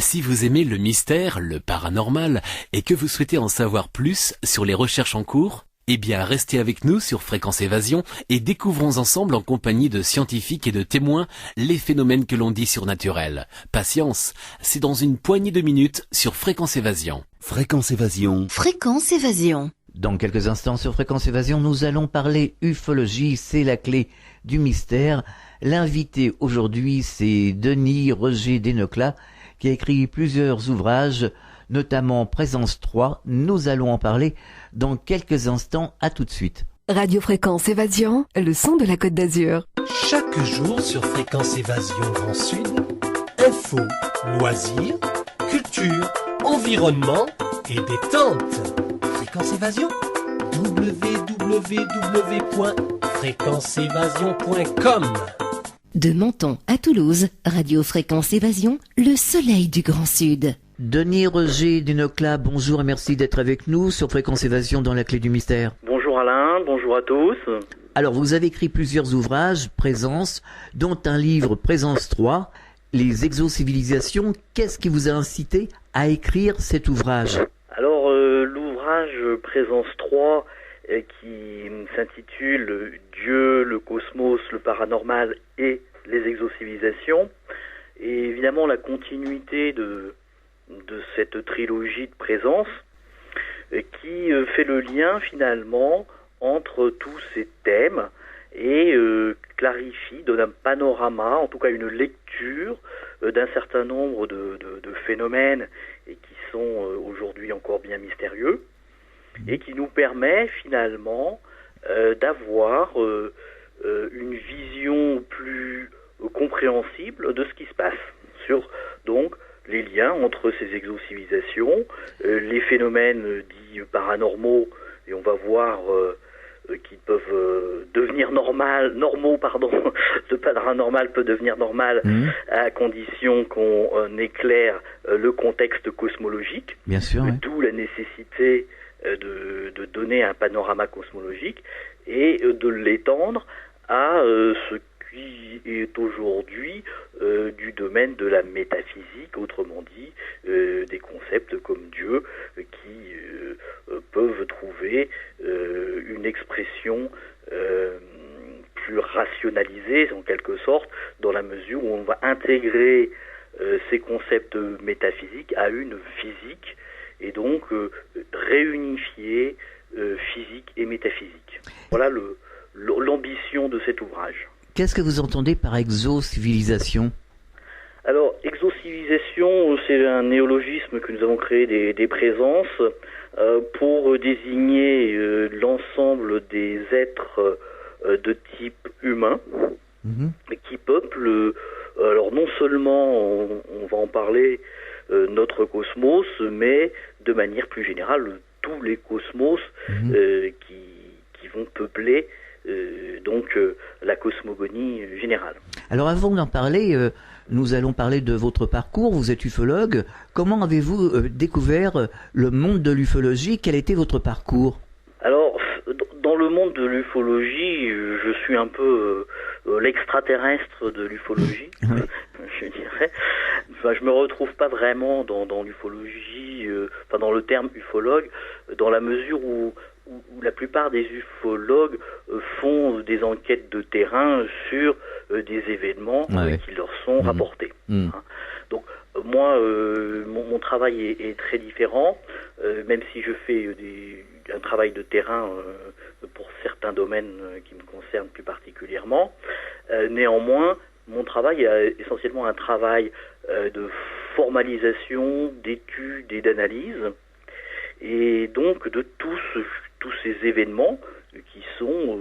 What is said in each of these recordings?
Si vous aimez le mystère, le paranormal, et que vous souhaitez en savoir plus sur les recherches en cours, eh bien restez avec nous sur Fréquence Évasion et découvrons ensemble en compagnie de scientifiques et de témoins les phénomènes que l'on dit surnaturels. Patience, c'est dans une poignée de minutes sur Fréquence Évasion. Fréquence Évasion. Fréquence Évasion. Dans quelques instants sur Fréquence Évasion, nous allons parler ufologie, c'est la clé du mystère. L'invité aujourd'hui, c'est Denis Roger Desnoclas, qui a écrit plusieurs ouvrages, notamment Présence 3. Nous allons en parler dans quelques instants. À tout de suite. Radio Fréquence Évasion, le son de la Côte d'Azur. Chaque jour sur Fréquence Évasion Grand Sud, info, loisirs, culture, environnement et détente. Fréquence Évasion, www.fréquenceévasion.com. De Menton à Toulouse, Radio Fréquence Évasion, le soleil du Grand Sud. Denis Roger Desnoclas, bonjour et merci d'être avec nous sur Fréquence Évasion dans la clé du mystère. Bonjour Alain, bonjour à tous. Alors vous avez écrit plusieurs ouvrages, Présence, dont un livre Présence 3, les exocivilisations. Qu'est-ce qui vous a incité à écrire cet ouvrage ? Alors l'ouvrage Présence 3 qui s'intitule Dieu, le cosmos, le paranormal et les exocivilisations est évidemment la continuité de cette trilogie de Présence qui fait le lien finalement entre tous ces thèmes et clarifie, donne un panorama, en tout cas une lecture d'un certain nombre de phénomènes et qui sont aujourd'hui encore bien mystérieux et qui nous permet finalement d'avoir une vision plus compréhensible de ce qui se passe sur donc les liens entre ces exocivilisations, les phénomènes dits paranormaux, et on va voir qui peuvent devenir normaux. Le paranormal peut devenir normal à condition qu'on éclaire le contexte cosmologique. Bien sûr, oui. D'où la nécessité de donner un panorama cosmologique et de l'étendre à ce qui est aujourd'hui du domaine de la métaphysique, autrement dit des concepts comme Dieu qui peuvent trouver une expression plus rationalisée en quelque sorte, dans la mesure où on va intégrer ces concepts métaphysiques à une physique et donc réunifier physique et métaphysique. Voilà l'ambition de cet ouvrage. Qu'est-ce que vous entendez par exocivilisation ? Alors, exocivilisation, c'est un néologisme que nous avons créé des présences pour désigner l'ensemble des êtres de type humain qui peuplent, alors non seulement, on va en parler, notre cosmos, mais de manière plus générale, tous les cosmos qui vont peupler donc la cosmogonie générale. Alors avant d'en parler, nous allons parler de votre parcours. Vous êtes ufologue. Comment avez-vous découvert le monde de l'ufologie ? Quel était votre parcours ? Alors, dans le monde de l'ufologie, je suis un peu l'extraterrestre de l'ufologie, je dirais. Enfin, je me retrouve pas vraiment dans l'ufologie, dans le terme ufologue, dans la mesure où la plupart des ufologues font des enquêtes de terrain sur des événements qui leur sont rapportés. Donc moi, mon travail est très différent, même si je fais un travail de terrain pour certains domaines qui me concernent plus particulièrement. Néanmoins, mon travail est essentiellement un travail de formalisation, d'études et d'analyse, et donc de tous ces événements qui sont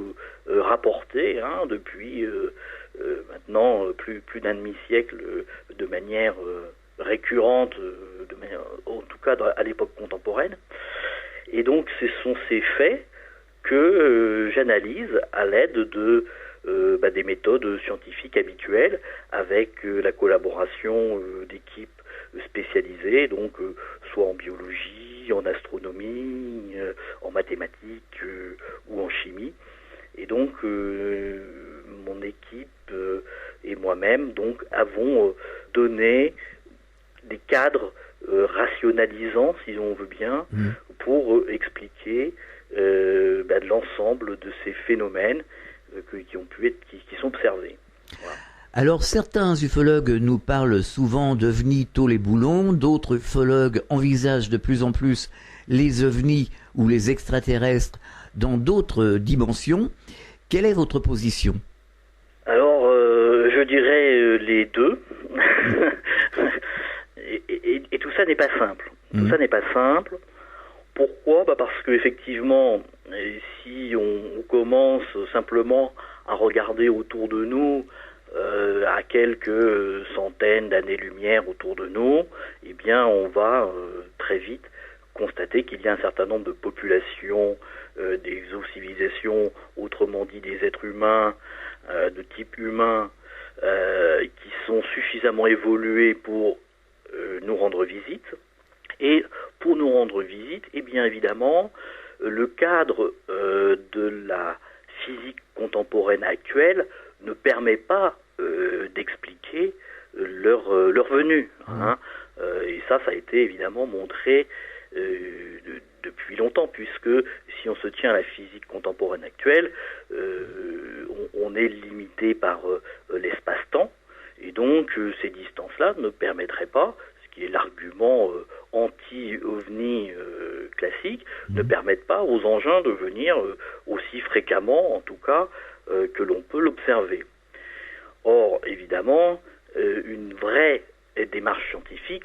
rapportés depuis maintenant plus d'un demi-siècle de manière récurrente, en tout cas à l'époque contemporaine. Et donc ce sont ces faits que j'analyse à l'aide de des méthodes scientifiques habituelles, avec la collaboration d'équipes spécialisées, donc soit en biologie, en astronomie, en mathématiques ou en chimie. Et donc mon équipe et moi-même donc avons donné des cadres rationalisants, si on veut bien, pour expliquer de l'ensemble de ces phénomènes qui sont observés. Voilà. Alors certains ufologues nous parlent souvent d'ovnis tôt les boulons, d'autres ufologues envisagent de plus en plus les ovnis ou les extraterrestres dans d'autres dimensions. Quelle est votre position ? Alors, je dirais les deux. et tout ça n'est pas simple. Tout ça n'est pas simple. Pourquoi ? Parce qu'effectivement, si on commence simplement à regarder autour de nous, à quelques centaines d'années-lumière autour de nous, eh bien, on va très vite constater qu'il y a un certain nombre de populations, d'exocivilisations, autrement dit des êtres humains, de type humain, qui sont suffisamment évolués pour nous rendre visite. Et pour nous rendre visite, eh bien évidemment, le cadre de la physique contemporaine actuelle ne permet pas d'expliquer leur venue. Hein. Et ça a été évidemment montré depuis longtemps, puisque si on se tient à la physique contemporaine actuelle, on est limité par l'espace-temps, et donc ces distances-là ne permettraient pas, ce qui est l'argument anti-ovni classique, ne permettent pas aux engins de venir aussi fréquemment, en tout cas, que l'on peut l'observer. Or, évidemment, une vraie démarche scientifique,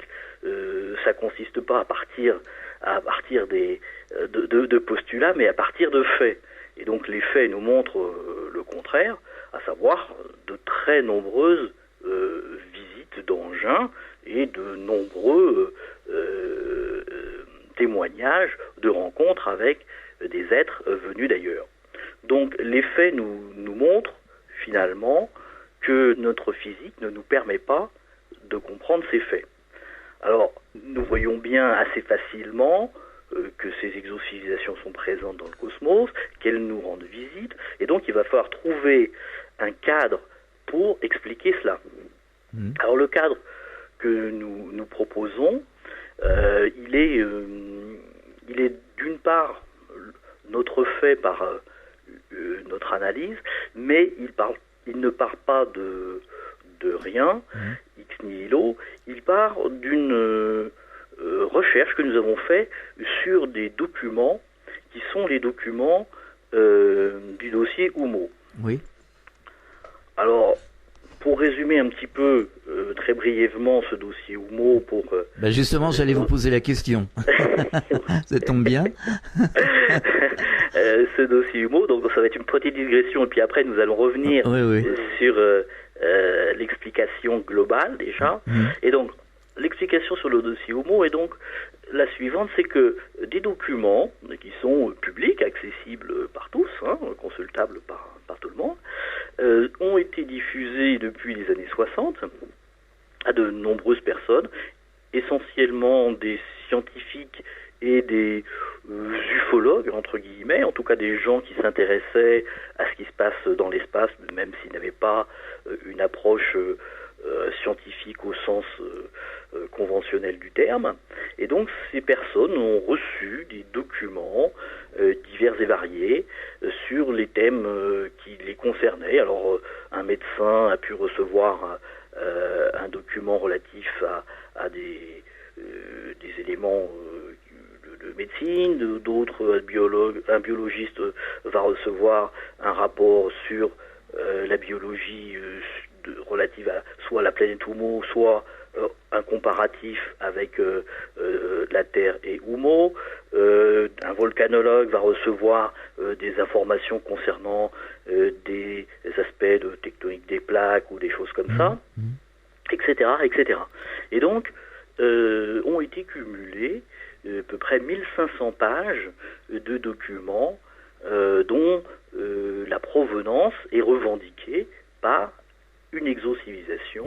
ça consiste pas à partir de postulats, mais à partir de faits. Et donc les faits nous montrent le contraire, à savoir de très nombreuses visites d'engins et de nombreux témoignages de rencontres avec des êtres venus d'ailleurs. Donc les faits nous montrent finalement que notre physique ne nous permet pas de comprendre ces faits. Alors, nous voyons bien assez facilement que ces exocivilisations sont présentes dans le cosmos, qu'elles nous rendent visite, et donc il va falloir trouver un cadre pour expliquer cela. Alors le cadre que nous proposons, il est d'une part notre fait par notre analyse, mais il ne part pas de rien, ex nihilo, il part d'une recherche que nous avons faite sur des documents qui sont les documents du dossier Oumo. Oui. Alors, pour résumer un petit peu, très brièvement, ce dossier Oumo, justement, j'allais vous poser la question. Ça tombe bien. Ce dossier Oumo, donc ça va être une petite digression, et puis après nous allons revenir sur l'explication globale déjà. Et donc, l'explication sur le dossier Oumo est donc la suivante, c'est que des documents qui sont publics, accessibles par tous, consultables par tout le monde, ont été diffusés depuis les années 60 à de nombreuses personnes, essentiellement des scientifiques et des ufologues, entre guillemets, en tout cas des gens qui s'intéressaient à ce qui se passe dans l'espace, même s'ils n'avaient pas une approche scientifique au sens conventionnel du terme. Et donc ces personnes ont reçu des documents divers et variés sur les thèmes qui les concernaient. Alors un médecin a pu recevoir un document relatif à des éléments de médecine, d'autres, un biologiste va recevoir un rapport sur la biologie relative à soit la planète Oumo, soit un comparatif avec la Terre et Oumo. Un volcanologue va recevoir des informations concernant des aspects de tectonique des plaques ou des choses comme ça, etc., etc. Et donc, ont été cumulées à peu près 1500 pages de documents dont la provenance est revendiquée par une exocivilisation,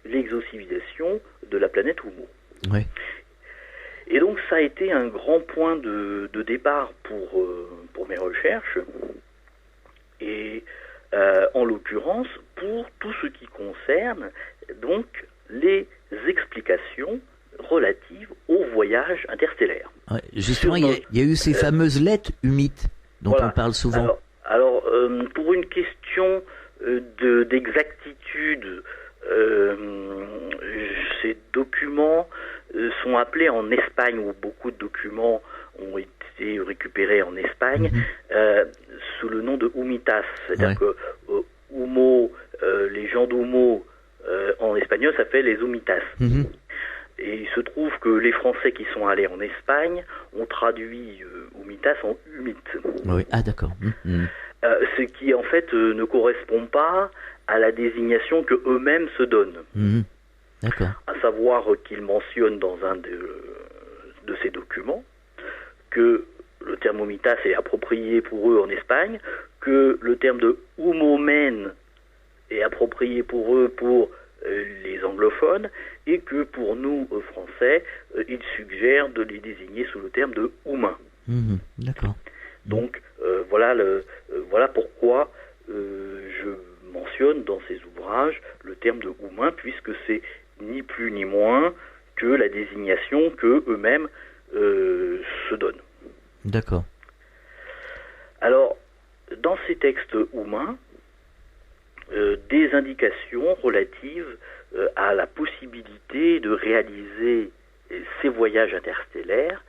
l'exocivilisation de la planète Oumo. Oui. Et donc ça a été un grand point de départ pour mes recherches, et en l'occurrence pour tout ce qui concerne donc les explications relatives au voyage interstellaire. Ouais, justement, il y a eu ces fameuses lettres humides dont on parle souvent. Alors, pour une question d'exactitude, ces documents sont appelés en Espagne, où beaucoup de documents ont été récupérés en Espagne, sous le nom de humitas. C'est-à-dire que humo, les gens d'humo en espagnol, ça fait les humitas. Et il se trouve que les Français qui sont allés en Espagne ont traduit humitas en humite. Oui, ah d'accord. Ce qui en fait ne correspond pas à la désignation que eux-mêmes se donnent. D'accord. À savoir qu'ils mentionnent dans un de ces documents que le terme humitas est approprié pour eux en Espagne, que le terme de humomen est approprié pour eux pour les anglophones, et que pour nous, Français, ils suggèrent de les désigner sous le terme de humain. D'accord. Donc voilà pourquoi je mentionne dans ces ouvrages le terme de humain, puisque c'est ni plus ni moins que la désignation que eux-mêmes se donnent. D'accord. Alors, dans ces textes humains, des indications relatives à la possibilité de réaliser ces voyages interstellaires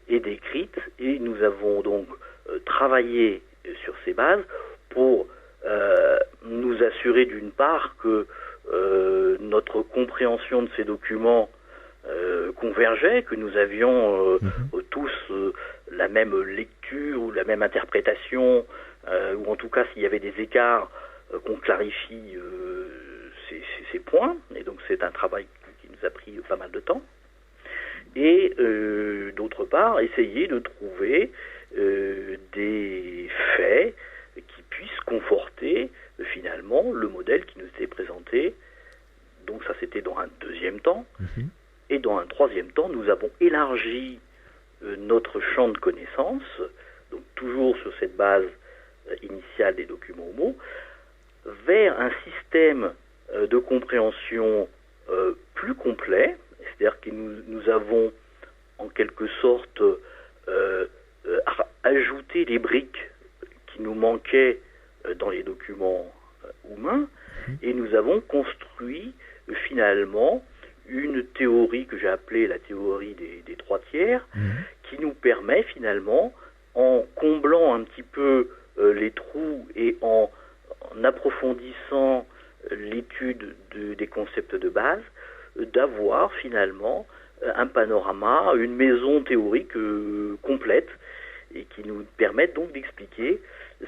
est décrite, et nous avons donc travaillé sur ces bases pour nous assurer d'une part que notre compréhension de ces documents convergeait, que nous avions tous la même lecture ou la même interprétation, ou en tout cas s'il y avait des écarts, qu'on clarifie ces points, et donc c'est un travail qui nous a pris pas mal de temps. Et d'autre part, essayer de trouver des faits qui puissent conforter finalement le modèle qui nous était présenté. Donc ça, c'était dans un deuxième temps. Et dans un troisième temps, nous avons élargi notre champ de connaissances, donc toujours sur cette base initiale des documents HOMO, vers un système de compréhension plus complet. C'est-à-dire que nous avons en quelque sorte ajouté les briques qui nous manquaient dans les documents humains, et nous avons construit finalement une théorie que j'ai appelée la théorie des trois tiers, qui nous permet finalement, en comblant un petit peu les trous et en approfondissant l'étude des concepts de base, d'avoir finalement un panorama, une maison théorique complète, et qui nous permettent donc d'expliquer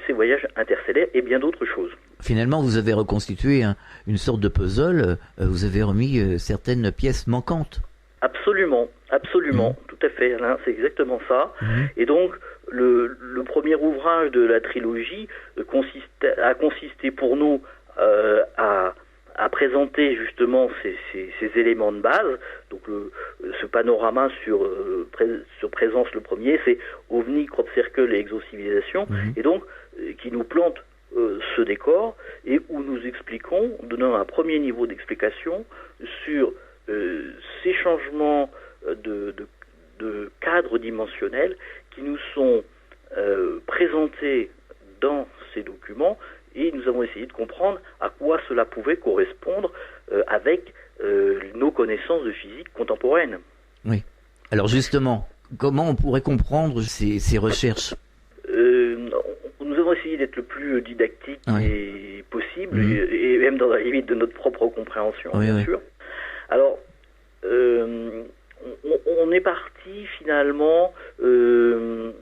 ces voyages interstellaires et bien d'autres choses. Finalement, vous avez reconstitué une sorte de puzzle, vous avez remis certaines pièces manquantes. Absolument, tout à fait, Alain, c'est exactement ça. Et donc, le premier ouvrage de la trilogie a consisté pour nous à présenter justement ces éléments de base. Donc ce panorama sur présence, le premier, c'est OVNI, crop circle et exocivilisation, et donc qui nous plante ce décor, et où nous expliquons, donnant un premier niveau d'explication sur ces changements de cadre dimensionnel qui nous sont présentés dans ces documents, et nous avons essayé de comprendre à quoi cela pouvait correspondre avec nos connaissances de physique contemporaine. Oui. Alors justement, comment on pourrait comprendre ces recherches ? Nous avons essayé d'être le plus didactique et possible, et même dans la limite de notre propre compréhension, bien sûr. Alors, on est parti finalement du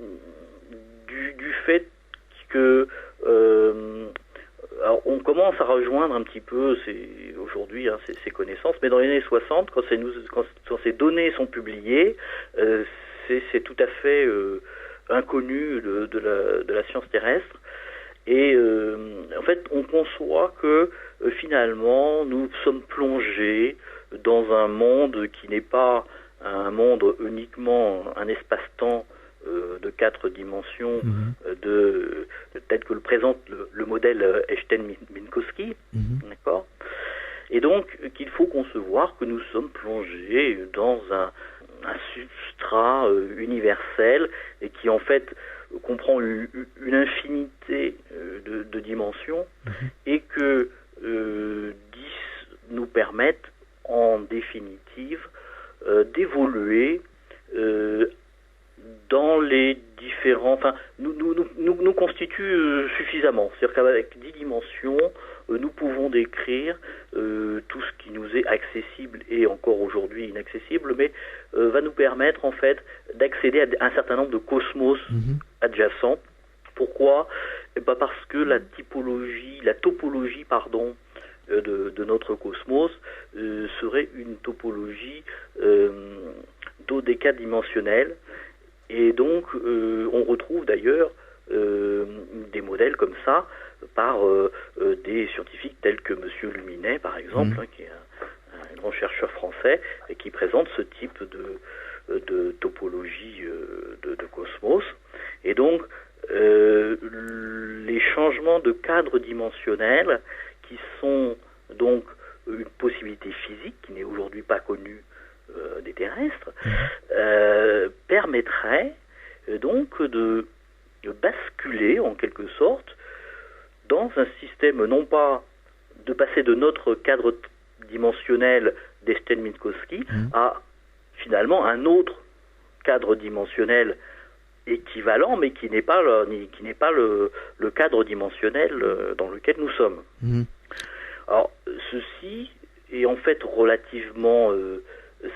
fait que alors on commence à rejoindre un petit peu aujourd'hui ces connaissances, mais dans les années 60, quand ces données sont publiées, c'est tout à fait inconnu de la science terrestre. Et en fait, on conçoit que finalement, nous sommes plongés dans un monde qui n'est pas un monde uniquement un espace-temps de 4 dimensions, tel que le présente le modèle Einstein-Minkowski, d'accord. Et donc qu'il faut concevoir que nous sommes plongés dans un substrat universel et qui en fait comprend une infinité de dimensions et que 10 nous permettent en définitive d'évoluer dans les différents... Enfin, nous constitue suffisamment. C'est-à-dire qu'avec 10 dimensions, nous pouvons décrire tout ce qui nous est accessible et encore aujourd'hui inaccessible, mais va nous permettre en fait d'accéder à un certain nombre de cosmos adjacents. Pourquoi ? Parce que la topologie de notre cosmos serait une topologie dodécadimensionnelle. Et donc, on retrouve d'ailleurs des modèles comme ça par des scientifiques tels que Monsieur Luminet, par exemple, qui est un grand chercheur français, et qui présente ce type de topologie de cosmos. Et donc, les changements de cadre dimensionnel qui sont donc une possibilité physique qui n'est aujourd'hui pas connue des terrestres, permettrait donc de basculer en quelque sorte dans un système, non pas de passer de notre cadre dimensionnel d'Einstein-Minkowski à finalement un autre cadre dimensionnel équivalent, mais qui n'est pas le cadre dimensionnel dans lequel nous sommes. Alors, ceci est en fait relativement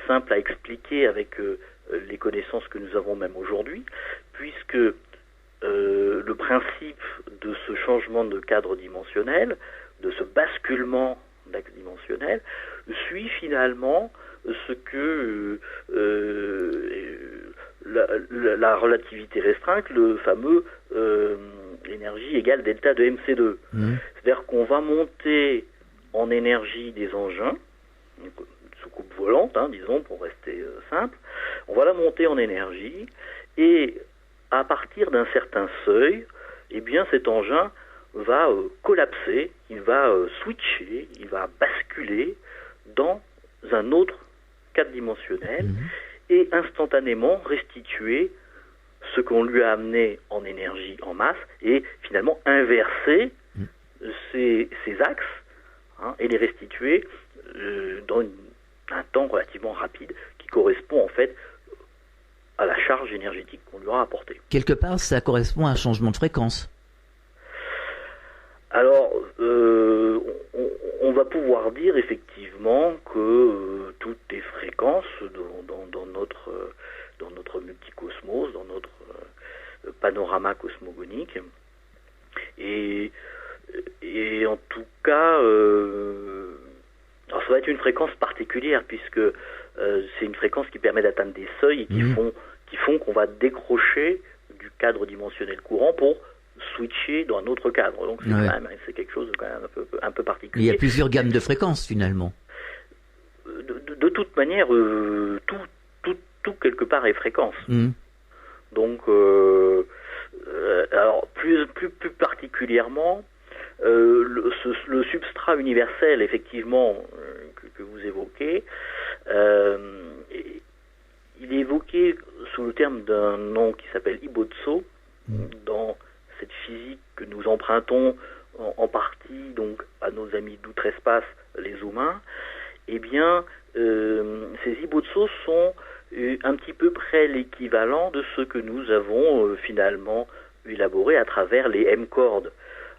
simple à expliquer avec les connaissances que nous avons même aujourd'hui, puisque le principe de ce changement de cadre dimensionnel, de ce basculement d'axe dimensionnel, suit finalement ce que la relativité restreinte, le fameux énergie égale delta de MC2. C'est-à-dire qu'on va monter en énergie des engins, une soucoupe volante, disons, pour rester simple, on va la monter en énergie, et à partir d'un certain seuil, eh bien cet engin va collapser, il va switcher, il va basculer dans un autre cadre dimensionnel et instantanément restituer ce qu'on lui a amené en énergie, en masse, et finalement inverser ces axes et les restituer dans un temps relativement rapide qui correspond en fait à la charge énergétique qu'on lui aura apportée. Quelque part, ça correspond à un changement de fréquence. Alors, on va pouvoir dire effectivement que toutes les fréquences dans notre multicosmos, dans notre panorama cosmogonique, et en tout cas, alors ça va être une fréquence particulière puisque c'est une fréquence qui permet d'atteindre des seuils et qui font qu'on va décrocher du cadre dimensionnel courant pour switcher dans un autre cadre. Donc c'est quelque chose de quand même un peu particulier. Il y a plusieurs gammes de fréquences finalement. De toute manière, tout quelque part est fréquence. Donc, alors plus particulièrement, le substrat universel, effectivement, que vous évoquez, il est évoqué sous le terme d'un nom qui s'appelle Ibotso, dans cette physique que nous empruntons en partie donc à nos amis d'outre-espace, les humains. Eh bien, ces Ibotso sont un petit peu près l'équivalent de ce que nous avons finalement élaboré à travers les M-cordes.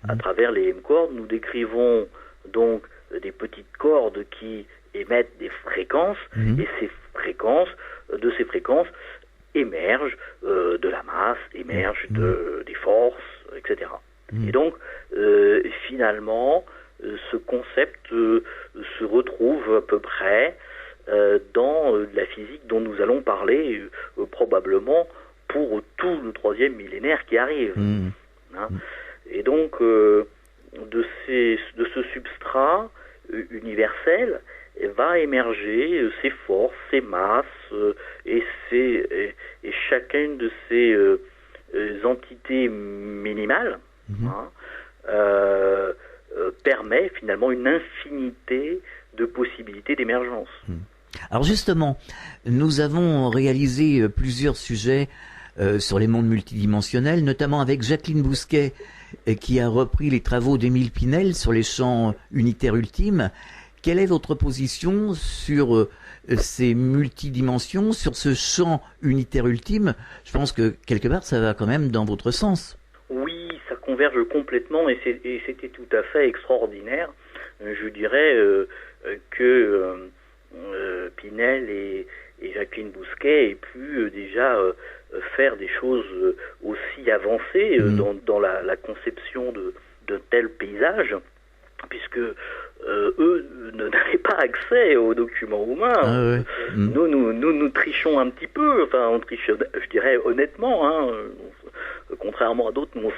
À travers les M-cordes, nous décrivons donc des petites cordes qui émettent des fréquences, et ces fréquences émergent de la masse, émergent des forces, etc. Et donc, finalement, ce concept se retrouve à peu près dans la physique dont nous allons parler probablement pour tout le 3e millénaire qui arrive. Et donc, de ce substrat universel va émerger ces forces, ces masses, et chacune de ces entités minimales permet finalement une infinité de possibilités d'émergence. Alors justement, nous avons réalisé plusieurs sujets sur les mondes multidimensionnels, notamment avec Jacqueline Bousquet, qui a repris les travaux d'Émile Pinel sur les champs unitaires ultimes. Quelle est votre position sur ces multidimensions, sur ce champ unitaire ultime? Je pense que quelque part, ça va quand même dans votre sens. Oui, ça converge complètement et c'était tout à fait extraordinaire. Je dirais que Pinel et Jacqueline Bousquet aient pu déjà faire des choses aussi avancées dans la conception de tels paysages, puisque eux n'avaient pas accès aux documents humains. Nous trichons un petit peu, enfin on triche, je dirais honnêtement, contrairement à d'autres, nous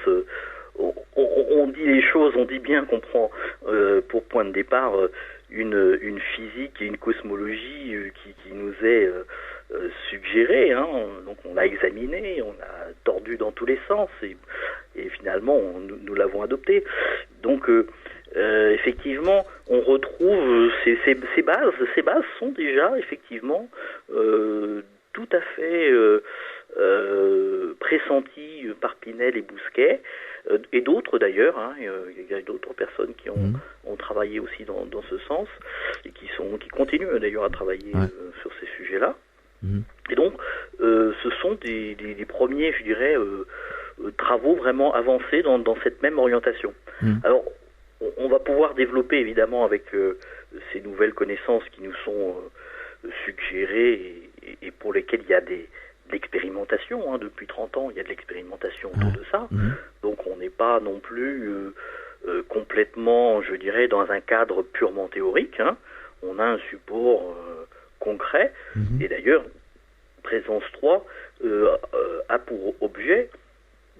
on dit les choses, on dit bien qu'on prend pour point de départ une physique et une cosmologie qui nous est suggérée, donc on l'a examiné, on l'a tordu dans tous les sens et finalement nous l'avons adopté. Donc effectivement, on retrouve ces bases. Ces bases sont déjà effectivement tout à fait pressenties par Pinel et Bousquet et d'autres d'ailleurs. Il y a d'autres personnes qui ont travaillé aussi dans ce sens et qui continuent d'ailleurs à travailler sur ces sujets-là. Et donc, ce sont des premiers, je dirais, travaux vraiment avancés dans cette même orientation. Alors, on va pouvoir développer évidemment avec ces nouvelles connaissances qui nous sont suggérées et pour lesquelles il y a de l'expérimentation. Depuis 30 ans, il y a de l'expérimentation autour de ça. Donc, on n'est pas non plus complètement, je dirais, dans un cadre purement théorique. On a un support concret. Et d'ailleurs, Présence 3 a pour objet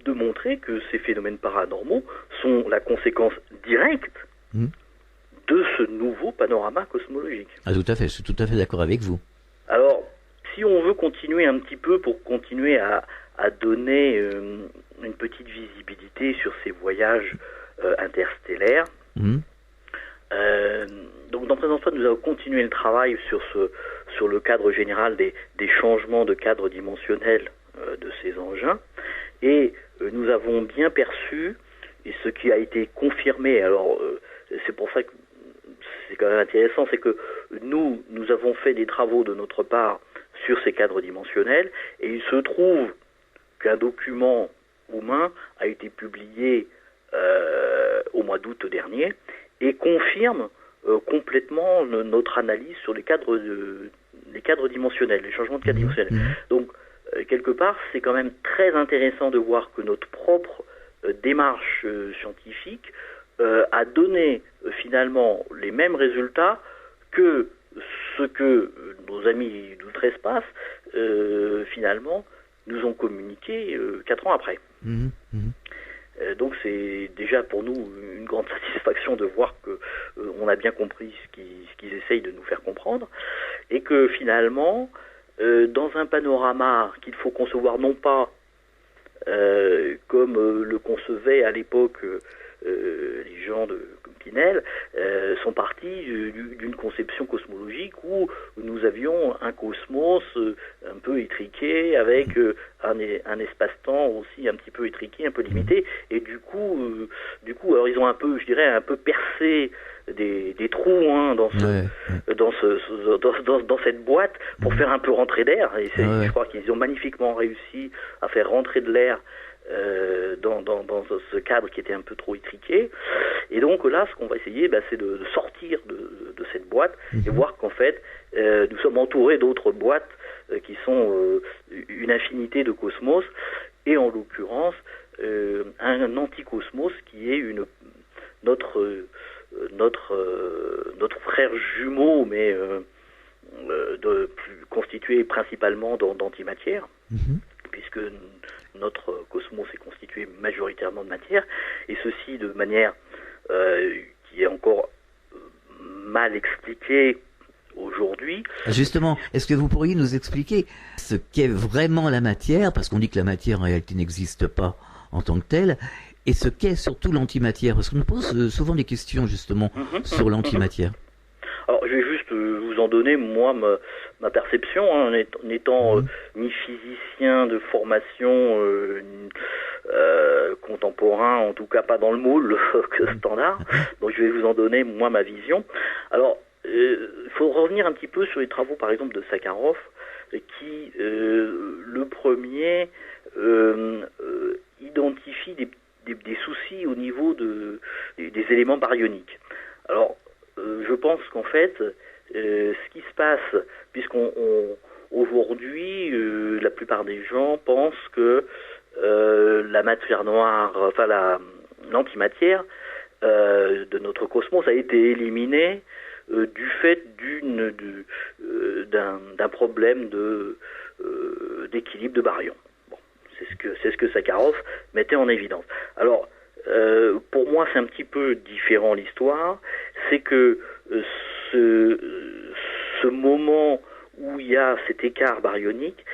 de montrer que ces phénomènes paranormaux sont la conséquence directe de ce nouveau panorama cosmologique. Ah, tout à fait, je suis tout à fait d'accord avec vous. Alors, si on veut continuer un petit peu pour continuer à donner une petite visibilité sur ces voyages interstellaires, donc dans Présence 3, nous avons continué le travail sur le cadre général des changements de cadre dimensionnel de ces engins, et nous avons bien perçu, et ce qui a été confirmé, alors c'est pour ça que c'est quand même intéressant, c'est que nous avons fait des travaux de notre part sur ces cadres dimensionnels, et il se trouve qu'un document humain a été publié au mois d'août dernier, et confirme complètement notre analyse sur les cadres dimensionnels, les changements de cadre dimensionnels. Donc, quelque part, c'est quand même très intéressant de voir que notre propre démarche scientifique a donné finalement les mêmes résultats que ce que nos amis d'outre-espace finalement nous ont communiqué 4 ans après. Donc c'est déjà pour nous une grande satisfaction de voir que on a bien compris ce qu'ils essayent de nous faire comprendre, et que finalement dans un panorama qu'il faut concevoir non pas comme le concevaient à l'époque les gens comme Pinel, sont partis d'une conception cosmologique où nous avions un cosmos un peu étriqué avec un espace-temps aussi un petit peu étriqué, un peu limité, et du coup alors ils ont un peu, je dirais, un peu percé des trous dans cette boîte pour faire un peu rentrer d'air, et je crois qu'ils ont magnifiquement réussi à faire rentrer de l'air dans ce cadre qui était un peu trop étriqué. Et donc là, ce qu'on va essayer, c'est de sortir de cette boîte et voir qu'en fait, nous sommes entourés d'autres boîtes qui sont une infinité de cosmos, et en l'occurrence un anticosmos qui est notre frère jumeau, mais constitué principalement d'antimatière, puisque notre cosmos est constitué majoritairement de matière, et ceci de manière qui est encore mal expliquée aujourd'hui. Justement, est-ce que vous pourriez nous expliquer ce qu'est vraiment la matière, parce qu'on dit que la matière en réalité n'existe pas en tant que telle, et ce qu'est surtout l'antimatière, parce qu'on nous pose souvent des questions justement sur l'antimatière. Alors, je vais juste vous en donner, moi, ma perception, hein, en étant ni physicien de formation contemporain, en tout cas pas dans le moule standard. Donc, je vais vous en donner, moi, ma vision. Alors, il faut revenir un petit peu sur les travaux, par exemple, de Sakharov, qui, le premier, identifie des soucis au niveau des éléments baryoniques. Alors, je pense qu'en fait, ce qui se passe, aujourd'hui, la plupart des gens pensent que la matière noire, enfin l'antimatière de notre cosmos a été éliminée du fait d'un problème d'équilibre de baryon. Bon, c'est ce que Sakharov mettait en évidence. Alors, pour moi, c'est un petit peu différent l'histoire. C'est que ce moment où il y a cet écart baryonique,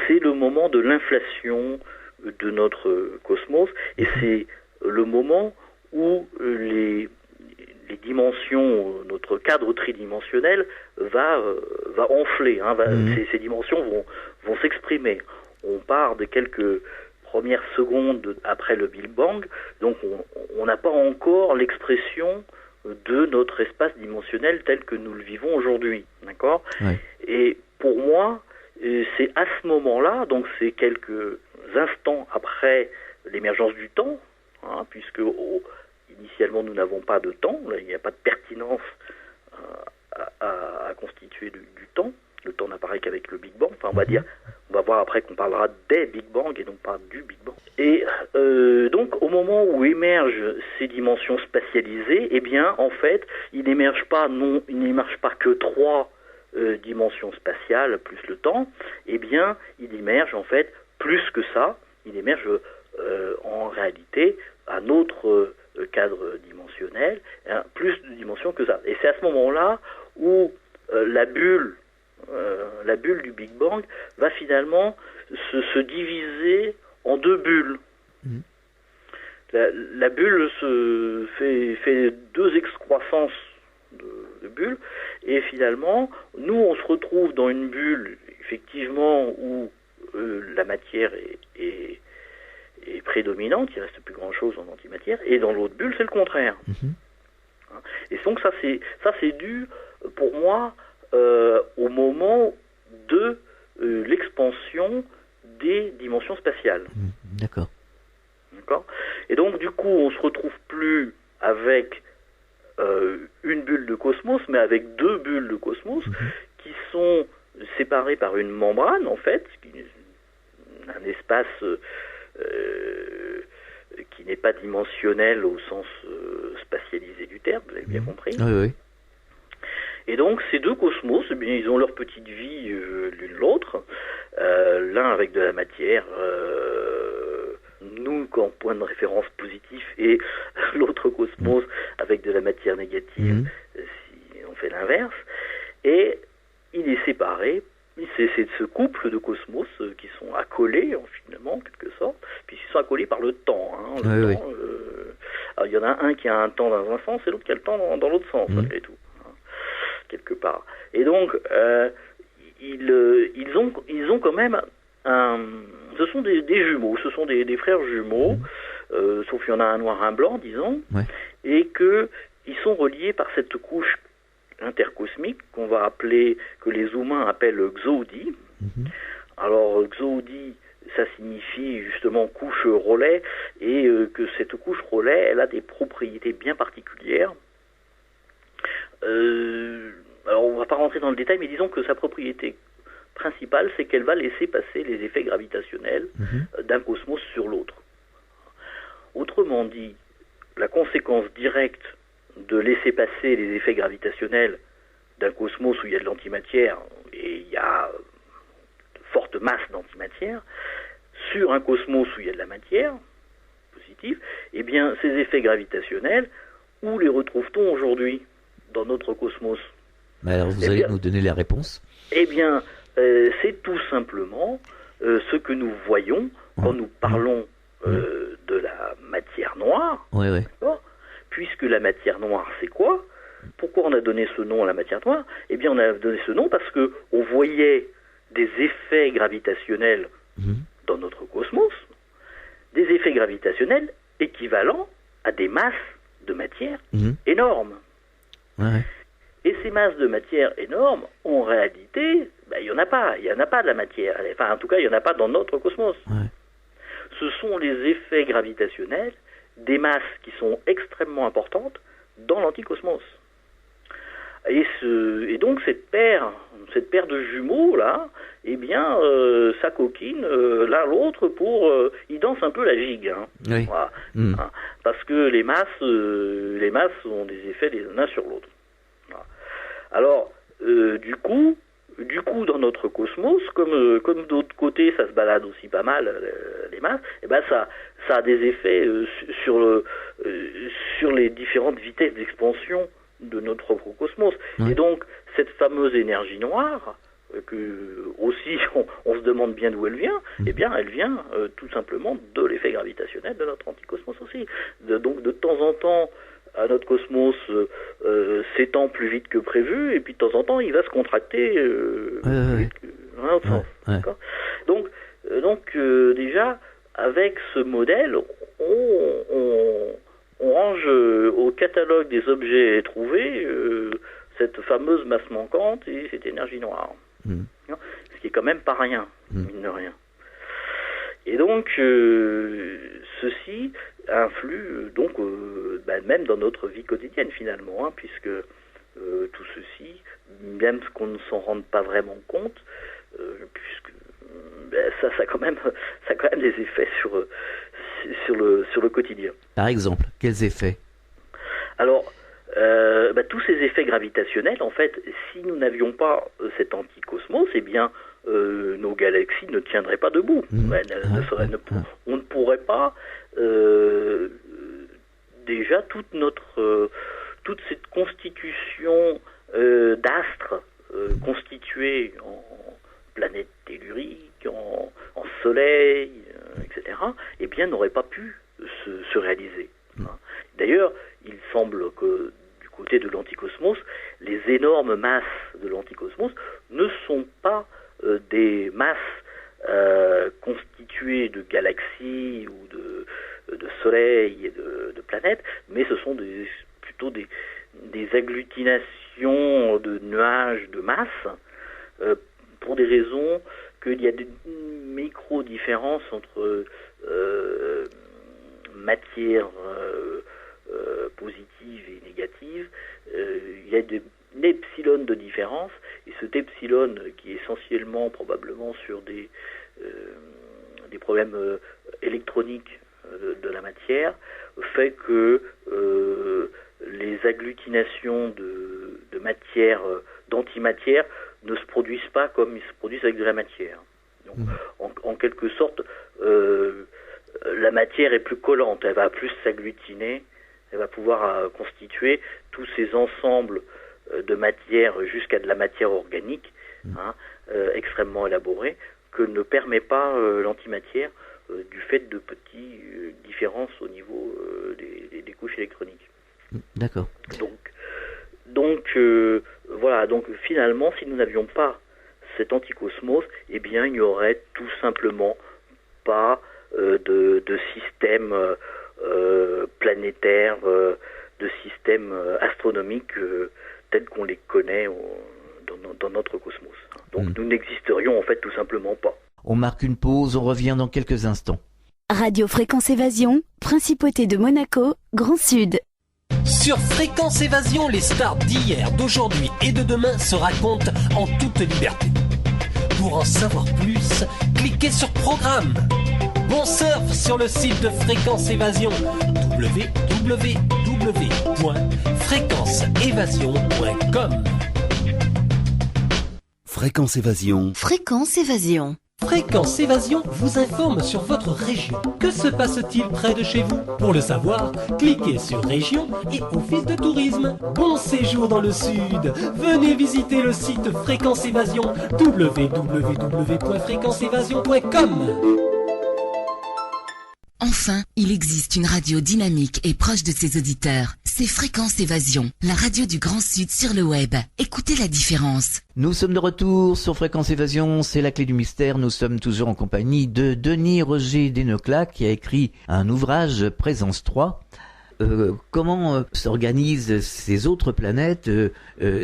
c'est le moment de l'inflation de notre cosmos, et c'est le moment où les dimensions, notre cadre tridimensionnel va enfler. Hein, ces dimensions vont s'exprimer. On part de quelques premières secondes après le Big Bang, donc on n'a pas encore l'expression de notre espace dimensionnel tel que nous le vivons aujourd'hui, d'accord ? Ouais. Et pour moi, c'est à ce moment-là, donc c'est quelques instants après l'émergence du temps, hein, puisque initialement nous n'avons pas de temps, là, il n'y a pas de pertinence à constituer du temps. Le temps n'apparaît qu'avec le Big Bang. Enfin, on va voir après qu'on parlera des Big Bang et non pas du Big Bang. Et donc, au moment où émergent ces dimensions spatialisées, eh bien, en fait, il n'émerge pas que 3 dimensions spatiales plus le temps. Eh bien, il émerge en fait plus que ça. Il émerge en réalité un autre cadre dimensionnel, hein, plus de dimensions que ça. Et c'est à ce moment-là où la bulle du Big Bang va finalement se diviser en 2 bulles. La bulle fait 2 excroissances de bulles, et finalement, nous, on se retrouve dans une bulle, effectivement, où la matière est prédominante, il ne reste plus grand-chose en antimatière, et dans l'autre bulle, c'est le contraire. Et donc, ça c'est dû, pour moi, au moment de l'expansion des dimensions spatiales. D'accord. Et donc, du coup, on se retrouve plus avec une bulle de cosmos, mais avec 2 bulles de cosmos qui sont séparées par une membrane, en fait, un espace qui n'est pas dimensionnel au sens spatialisé du terme, vous avez bien compris. Oui. Et donc, ces 2 cosmos, eh bien, ils ont leur petite vie l'une l'autre, l'un avec de la matière, nous, comme point de référence positif, et l'autre cosmos avec de la matière négative, si on fait l'inverse. Et il est séparé, c'est ce couple de cosmos qui sont accolés, finalement, en quelque sorte, puis ils sont accolés par le temps. Hein, alors, il y en a un qui a un temps dans un sens, et l'autre qui a le temps dans l'autre sens, malgré tout. Quelque part. Et donc, ils ont quand même ce sont des jumeaux, ce sont des frères jumeaux, sauf qu'il y en a un noir, un blanc, disons, et qu'ils sont reliés par cette couche intercosmique que les humains appellent Xoudi. Alors, Xoudi, ça signifie justement couche relais, et que cette couche relais, elle a des propriétés bien particulières. Alors on va pas rentrer dans le détail, mais disons que sa propriété principale, c'est qu'elle va laisser passer les effets gravitationnels d'un cosmos sur l'autre. Autrement dit, la conséquence directe de laisser passer les effets gravitationnels d'un cosmos où il y a de l'antimatière et il y a de fortes masses d'antimatière sur un cosmos où il y a de la matière positive, eh bien ces effets gravitationnels, où les retrouve-t-on aujourd'hui dans notre cosmos? Alors vous allez nous donner la réponse. Eh bien, c'est tout simplement ce que nous voyons quand nous parlons de la matière noire. Puisque la matière noire, c'est quoi? Pourquoi on a donné ce nom à la matière noire? Eh bien, on a donné ce nom parce que on voyait des effets gravitationnels dans notre cosmos, des effets gravitationnels équivalents à des masses de matière énormes. Ouais. Et ces masses de matière énormes, en réalité, il n'y en a pas. Il n'y en a pas de la matière. Enfin, en tout cas, il n'y en a pas dans notre cosmos. Ouais. Ce sont les effets gravitationnels des masses qui sont extrêmement importantes dans l'anticosmos. Et donc cette paire de jumeaux là, eh bien, ça coquine l'un l'autre pour, ils dansent un peu la gigue, hein. Oui. Voilà. Hein, parce que les masses ont des effets les uns sur l'autre. Voilà. Alors, du coup, dans notre cosmos, comme d'autre côté, ça se balade aussi pas mal les masses, et ben ça a des effets sur les différentes vitesses d'expansion de notre propre cosmos. Et donc, cette fameuse énergie noire, que aussi on se demande bien d'où elle vient, eh bien, elle vient tout simplement de l'effet gravitationnel de notre anticosmos aussi. Donc, de temps en temps, notre cosmos s'étend plus vite que prévu, et puis de temps en temps, il va se contracter plus vite que, dans l'autre sens. D'accord ? Donc, déjà, avec ce modèle, on range au catalogue des objets trouvés cette fameuse masse manquante et cette énergie noire. Ce qui est quand même pas rien, mine de rien. Et donc, ceci influe donc même dans notre vie quotidienne finalement, hein, puisque tout ceci, même qu'on ne s'en rende pas vraiment compte, puisque ça a quand même des effets sur le quotidien. Par exemple, quels effets? Alors, tous ces effets gravitationnels, en fait, si nous n'avions pas cet anticosmos, eh bien, nos galaxies ne tiendraient pas debout. On ne pourrait pas déjà toute cette constitution d'astres constitués en planètes telluriques, en soleil, etc., eh bien, n'aurait pas pu se réaliser. D'ailleurs, il semble que du côté de l'anticosmos, les énormes masses de l'anticosmos ne sont pas des masses constituées de galaxies ou de soleils et de planètes, mais ce sont plutôt des agglutinations de nuages de masse, pour des raisons qu'il y a des micro-différences entre matière positive et négative. Il y a une epsilon de différence, et cet epsilon, qui est essentiellement probablement sur des problèmes électroniques de la matière, fait que les agglutinations de matière, d'antimatière, ne se produisent pas comme ils se produisent avec de la matière. Donc, en quelque sorte, la matière est plus collante, elle va plus s'agglutiner, elle va pouvoir constituer tous ces ensembles de matière jusqu'à de la matière organique, extrêmement élaborée, que ne permet pas l'antimatière du fait de petites différences au niveau des couches électroniques. D'accord. Donc voilà, donc finalement, si nous n'avions pas cet anticosmos, eh bien, il n'y aurait tout simplement pas de système planétaire, de système astronomique tels qu'on les connaît dans notre cosmos. Donc nous n'existerions en fait tout simplement pas. On marque une pause, on revient dans quelques instants. Radio Fréquence Évasion, Principauté de Monaco, Grand Sud. Sur Fréquence Évasion, les stars d'hier, d'aujourd'hui et de demain se racontent en toute liberté. Pour en savoir plus, cliquez sur Programme. Bon surf sur le site de Fréquence Évasion, www.fréquenceévasion.com. Fréquence Évasion. Fréquence Évasion. Fréquence Évasion vous informe sur votre région. Que se passe-t-il près de chez vous? Pour le savoir, cliquez sur Région et Office de tourisme. Bon séjour dans le Sud. Venez visiter le site Fréquence Évasion, www.fréquenceévasion.com. Enfin, il existe une radio dynamique et proche de ses auditeurs. C'est Fréquence Évasion, la radio du Grand Sud sur le web. Écoutez la différence. Nous sommes de retour sur Fréquence Évasion, c'est la clé du mystère. Nous sommes toujours en compagnie de Denis Roger Desnoclas qui a écrit un ouvrage, Présence 3. Comment s'organisent ces autres planètes,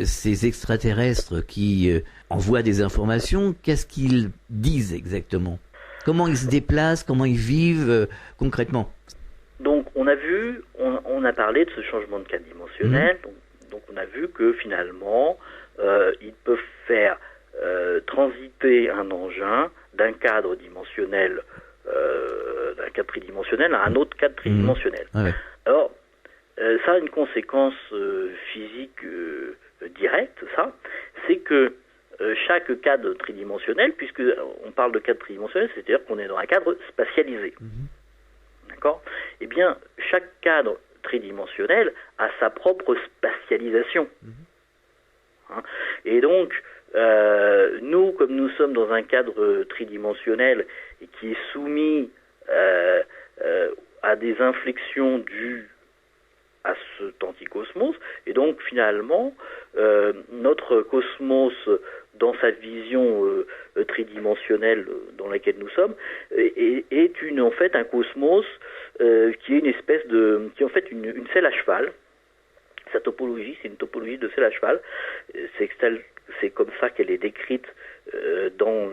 ces extraterrestres qui envoient des informations? Qu'est-ce qu'ils disent exactement? Comment ils se déplacent? Comment ils vivent concrètement? Donc on a vu, on a parlé de ce changement de cadre dimensionnel. Donc on a vu que finalement ils peuvent faire transiter un engin d'un cadre dimensionnel, d'un cadre tridimensionnel à un autre cadre tridimensionnel. Ouais. Alors ça a une conséquence physique directe, c'est que chaque cadre tridimensionnel, puisque on parle de cadre tridimensionnel, c'est-à-dire qu'on est dans un cadre spatialisé. D'accord ? Eh bien, chaque cadre tridimensionnel a sa propre spatialisation. Hein ? Et donc, nous, comme nous sommes dans un cadre tridimensionnel et qui est soumis à des inflexions dues à cet anticosmos, et donc finalement, notre cosmos, dans sa vision tridimensionnelle dans laquelle nous sommes, est en fait un cosmos qui est une espèce de, qui est en fait une selle à cheval. Sa topologie, c'est une topologie de selle à cheval. C'est comme ça qu'elle est décrite dans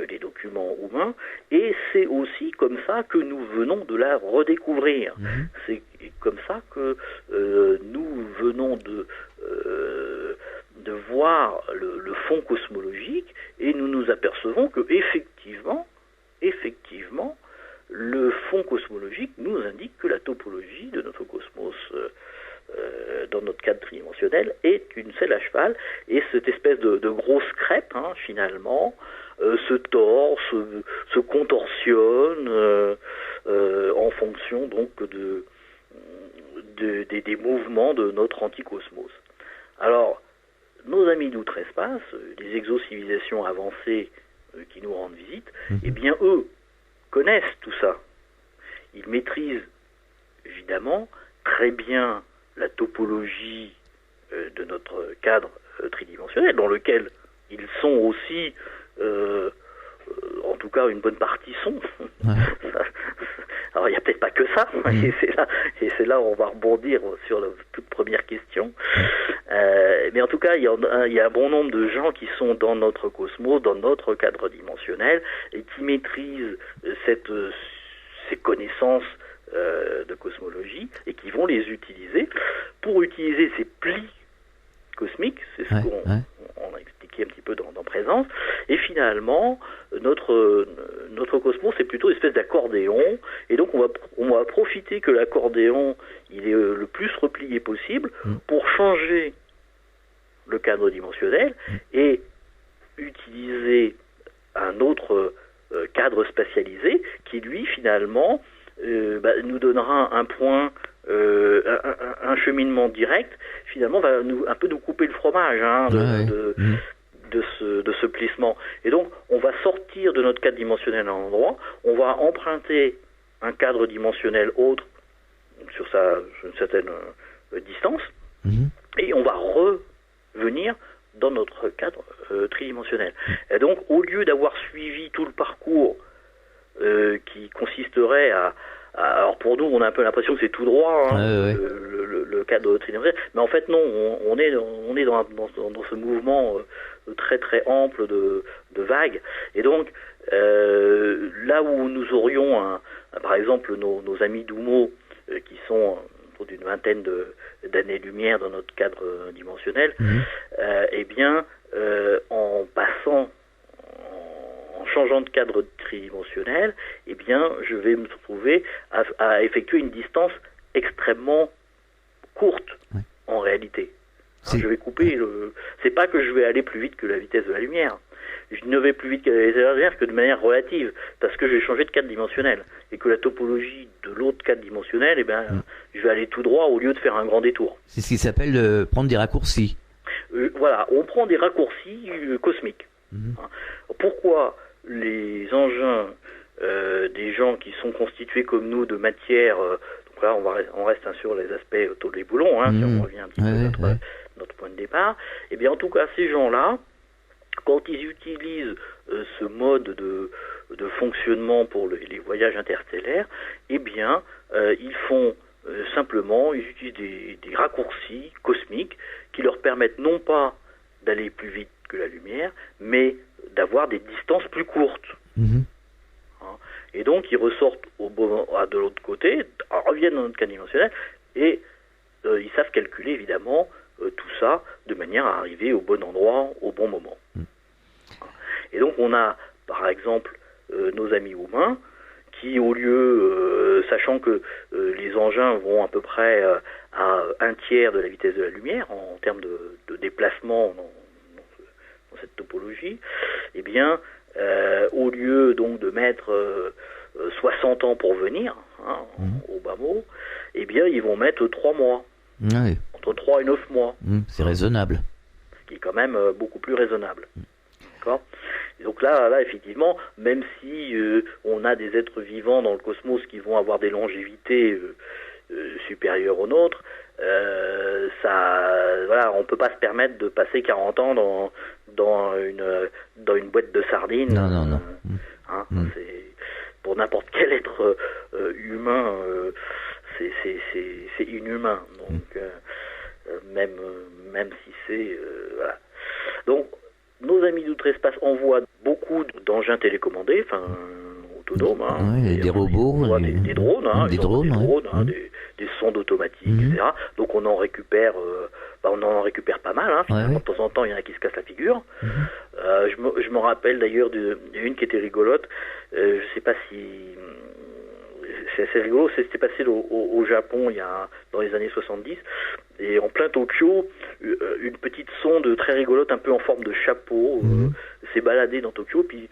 les documents roumains, et c'est aussi comme ça que nous venons de la redécouvrir. C'est comme ça que nous venons de voir le fond cosmologique, et nous nous apercevons que effectivement, le fond cosmologique nous indique que la topologie de notre cosmos dans notre cadre tridimensionnel est une selle à cheval, et cette espèce de grosse crêpe, finalement, se tord, se contorsionne en fonction donc des mouvements de notre anticosmos. Alors, nos amis d'outre-espace, les exocivilisations avancées qui nous rendent visite, eh bien eux connaissent tout ça. Ils maîtrisent évidemment très bien la topologie de notre cadre tridimensionnel, dans lequel ils sont aussi, en tout cas une bonne partie sont. Alors il n'y a peut-être pas que ça, et c'est là où on va rebondir sur la toute première question. Mais en tout cas, il y a un bon nombre de gens qui sont dans notre cosmos, dans notre cadre dimensionnel, et qui maîtrisent ces connaissances de cosmologie, et qui vont les utiliser pour utiliser ces plis cosmiques, c'est ce qu'on a expliqué un petit peu dans Présence, et finalement notre cosmos c'est plutôt une espèce d'accordéon, et donc on va profiter que l'accordéon il est le plus replié possible pour changer le cadre dimensionnel et utiliser un autre cadre spatialisé qui lui finalement nous donnera un point, un cheminement direct, finalement va un peu nous couper le fromage de ce plissement. Et donc on va sortir de notre cadre dimensionnel à un endroit, on va emprunter un cadre dimensionnel autre sur une certaine distance, et on va revenir dans notre cadre tridimensionnel. Et donc au lieu d'avoir suivi tout le parcours qui consisterait alors pour nous on a un peu l'impression que c'est tout droit le cadre tridimensionnel, mais en fait non, on est dans ce mouvement très très ample de vagues, et donc là où nous aurions par exemple nos amis d'Oumo qui sont autour d'une vingtaine d'années-lumière dans notre cadre dimensionnel, eh bien en changeant de cadre tridimensionnel, eh bien, je vais me trouver à effectuer une distance extrêmement courte, en réalité. Alors, je vais couper c'est pas que je vais aller plus vite que la vitesse de la lumière. Je ne vais plus vite que la vitesse de la lumière que de manière relative, parce que j'ai changé de cadre dimensionnel, et que la topologie de l'autre cadre dimensionnel, eh ben, je vais aller tout droit au lieu de faire un grand détour. C'est ce qui s'appelle prendre des raccourcis. Voilà, on prend des raccourcis cosmiques. Pourquoi les engins des gens qui sont constitués comme nous de matière. Donc là, on reste sur les aspects taux de les boulons, si on revient un petit peu à notre point de départ. Eh bien, en tout cas, ces gens-là, quand ils utilisent ce mode de fonctionnement pour les voyages interstellaires, eh bien, ils font simplement, ils utilisent des raccourcis cosmiques qui leur permettent non pas d'aller plus vite que la lumière, mais d'avoir des distances plus courtes. Et donc, ils ressortent de l'autre côté, reviennent dans notre cas dimensionnel, et ils savent calculer, évidemment, tout ça de manière à arriver au bon endroit, au bon moment. Et donc, on a, par exemple, nos amis humains, qui, au lieu, sachant que les engins vont à peu près à un tiers de la vitesse de la lumière, en termes de déplacement dans cette topologie, eh bien, au lieu donc de mettre 60 ans pour venir, au bas mot, eh bien, ils vont mettre 3 mois. Oui. Entre 3 et 9 mois. C'est raisonnable. Ce qui est quand même beaucoup plus raisonnable. D'accord ? Et donc là, effectivement, même si on a des êtres vivants dans le cosmos qui vont avoir des longévités supérieures aux nôtres, on peut pas se permettre de passer 40 ans dans une boîte de sardines. Non. C'est, pour n'importe quel être humain, c'est inhumain. Donc même si c'est voilà. Donc nos amis d'outre-espace envoient beaucoup d'engins télécommandés, autonomes, des robots, des drones, des sondes automatiques, etc. Donc on en récupère, pas mal. De temps en temps, il y en a qui se cassent la figure. Je me rappelle d'ailleurs d'une qui était rigolote. Je sais pas si c'est assez rigolo. C'était passé au Japon dans les années 70. Et en plein Tokyo, une petite sonde très rigolote, un peu en forme de chapeau, s'est baladée dans Tokyo, puis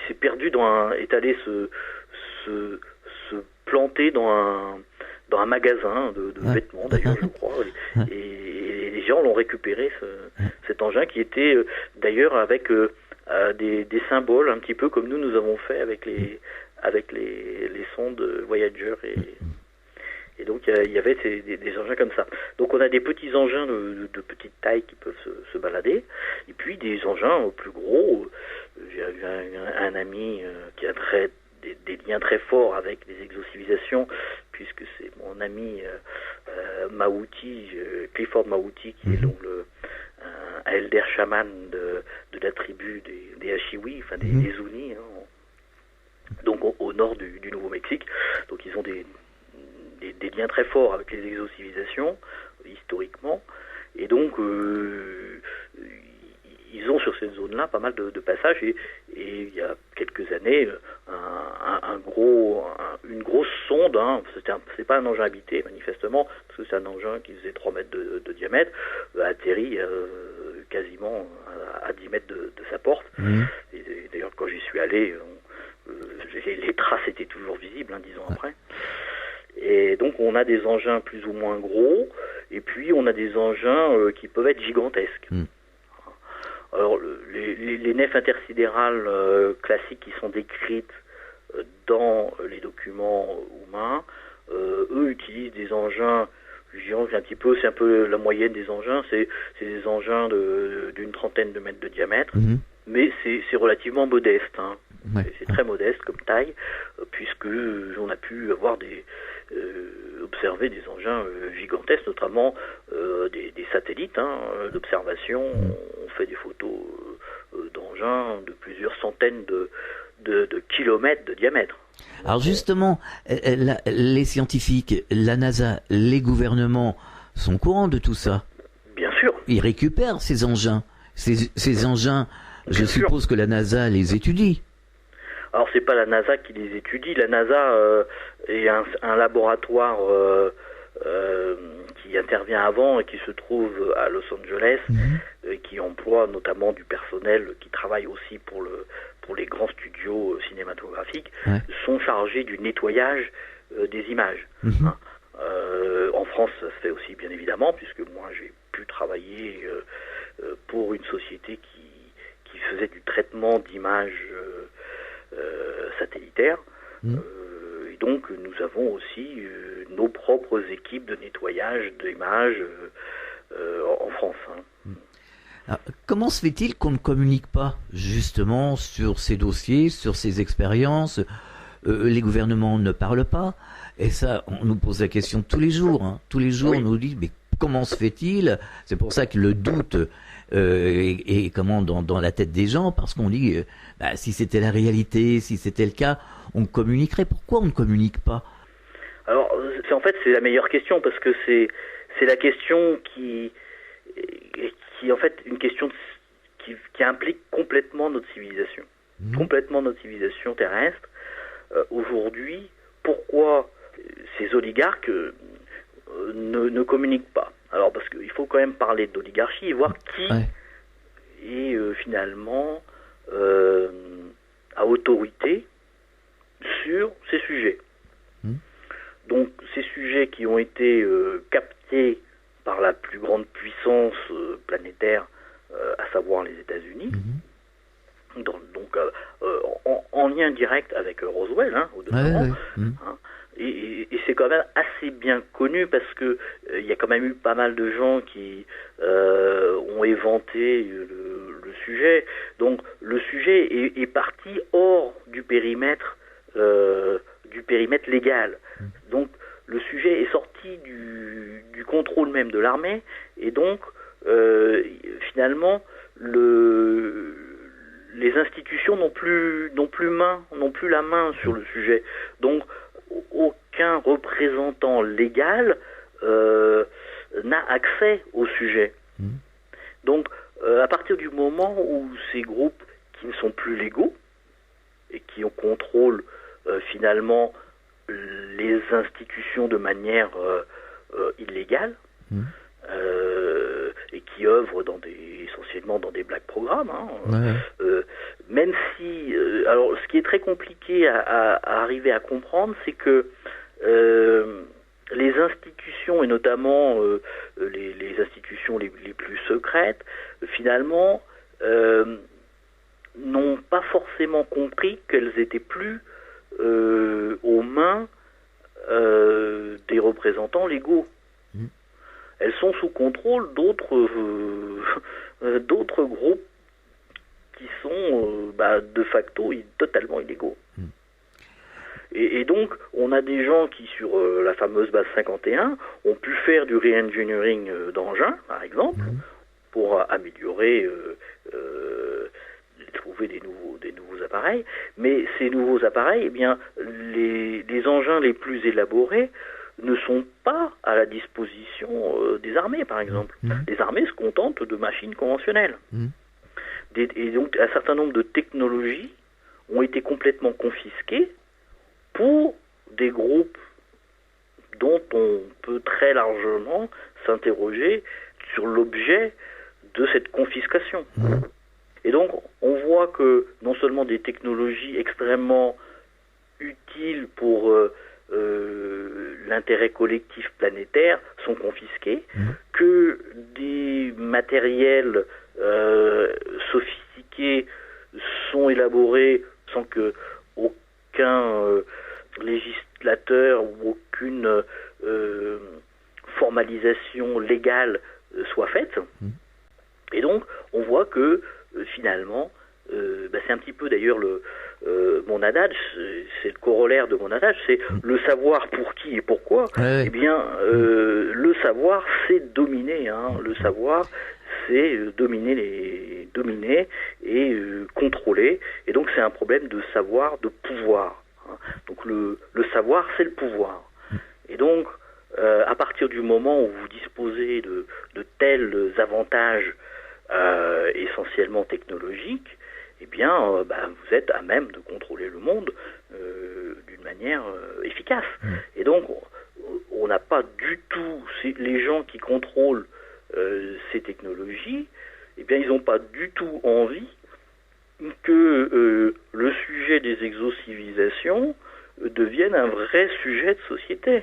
s'est perdue est allée se planter dans un magasin de vêtements, d'ailleurs, je crois. Et les gens l'ont récupéré, cet engin, qui était d'ailleurs avec des symboles, un petit peu comme nous avons fait avec les sondes Voyager et donc il y avait des engins comme ça. Donc on a des petits engins de petite taille qui peuvent se balader, et puis des engins plus gros. J'ai un ami qui a des liens très forts avec les exocivilisations, puisque c'est mon ami Mahouti, Clifford Mahouti, qui est donc un elder chaman de la tribu des Ashiwi, des Zuni, donc au nord du Nouveau-Mexique. Donc ils ont des liens très forts avec les exocivilisations, historiquement, et donc ils ont sur cette zone-là pas mal de passages, et il y a quelques années, une grosse sonde, c'est pas un engin habité manifestement, parce que c'est un engin qui faisait 3 mètres de diamètre, a atterri quasiment à 10 mètres de sa porte. Et d'ailleurs, quand j'y suis allé, les traces étaient toujours visibles 10 ans après. Et donc on a des engins plus ou moins gros, et puis on a des engins qui peuvent être gigantesques. Alors les nefs intersidérales classiques qui sont décrites dans les documents humains, eux utilisent des engins, je dirais un petit peu, c'est un peu la moyenne des engins, c'est des engins d'une trentaine de mètres de diamètre, mais c'est relativement modeste. C'est très modeste comme taille, puisque on a pu avoir observer des engins gigantesques, notamment des satellites d'observation. On fait des photos d'engins de plusieurs centaines de kilomètres de diamètre. Alors justement, les scientifiques, la NASA, les gouvernements sont courants de tout ça. Bien sûr. Ils récupèrent ces engins. Ces engins, je suppose que la NASA les étudie. Alors c'est pas la NASA qui les étudie. La NASA est un laboratoire qui intervient avant et qui se trouve à Los Angeles, qui emploie notamment du personnel qui travaille aussi pour les grands studios cinématographiques, sont chargés du nettoyage des images. En France, ça se fait aussi bien évidemment, puisque moi j'ai pu travailler pour une société qui faisait du traitement d'images satellitaires. Et donc nous avons aussi nos propres équipes de nettoyage d'images en France. Alors, comment se fait-il qu'on ne communique pas justement sur ces dossiers, sur ces expériences? Les gouvernements ne parlent pas, et ça, on nous pose la question tous les jours. Tous les jours, on nous dit, mais comment se fait-il? C'est pour ça que le doute est comment dans la tête des gens, parce qu'on dit, si c'était la réalité, si c'était le cas, on communiquerait. Pourquoi on ne communique pas? Alors, en fait, c'est la meilleure question, parce que c'est la question qui en fait une question qui implique complètement notre civilisation, complètement notre civilisation terrestre. Aujourd'hui, pourquoi ces oligarques ne communiquent pas? Alors, parce qu'il faut quand même parler d'oligarchie et voir qui est finalement à autorité sur ces sujets. Donc, ces sujets qui ont été captés par la plus grande puissance planétaire, à savoir les États-Unis, donc en lien direct avec Roswell, au demeurant, et c'est quand même assez bien connu, parce que il y a quand même eu pas mal de gens qui ont éventé le sujet. Donc le sujet est parti hors du périmètre légal. Donc le sujet est sorti du contrôle même de l'armée, et donc finalement les institutions n'ont plus la main sur le sujet. Donc aucun représentant légal n'a accès au sujet. Donc à partir du moment où ces groupes qui ne sont plus légaux et qui contrôlent finalement les institutions de manière illégale, et qui œuvrent essentiellement dans des black programmes, même si alors ce qui est très compliqué à arriver à comprendre, c'est que les institutions, et notamment les institutions les plus secrètes, finalement n'ont pas forcément compris qu'elles étaient plus aux mains des représentants légaux. Elles sont sous contrôle d'autres groupes qui sont de facto totalement illégaux. Et donc, on a des gens qui, sur la fameuse base 51, ont pu faire du re-engineering d'engins, par exemple, pour améliorer, trouver des nouveaux appareils. Mais ces nouveaux appareils, les engins les plus élaborés ne sont pas à la disposition des armées, par exemple. Les armées se contentent de machines conventionnelles. Et donc, un certain nombre de technologies ont été complètement confisquées pour des groupes dont on peut très largement s'interroger sur l'objet de cette confiscation. Et donc, on voit que non seulement des technologies extrêmement utiles pour l'intérêt collectif planétaire sont confisqués, que des matériels sophistiqués sont élaborés sans que aucun législateur ou aucune formalisation légale soit faite. Et donc, on voit que finalement, c'est un petit peu d'ailleurs mon adage, c'est le corollaire de mon adage, c'est le savoir pour qui et pourquoi. Eh bien, le savoir, c'est dominer. Le savoir, c'est dominer et contrôler. Et donc, c'est un problème de savoir, de pouvoir. Donc, le savoir, c'est le pouvoir. Et donc, à partir du moment où vous disposez de tels avantages essentiellement technologiques, eh bien, vous êtes à même de contrôler le monde d'une manière efficace. Et donc, on n'a pas du tout, les gens qui contrôlent ces technologies, eh bien, ils n'ont pas du tout envie que le sujet des exocivilisations devienne un vrai sujet de société.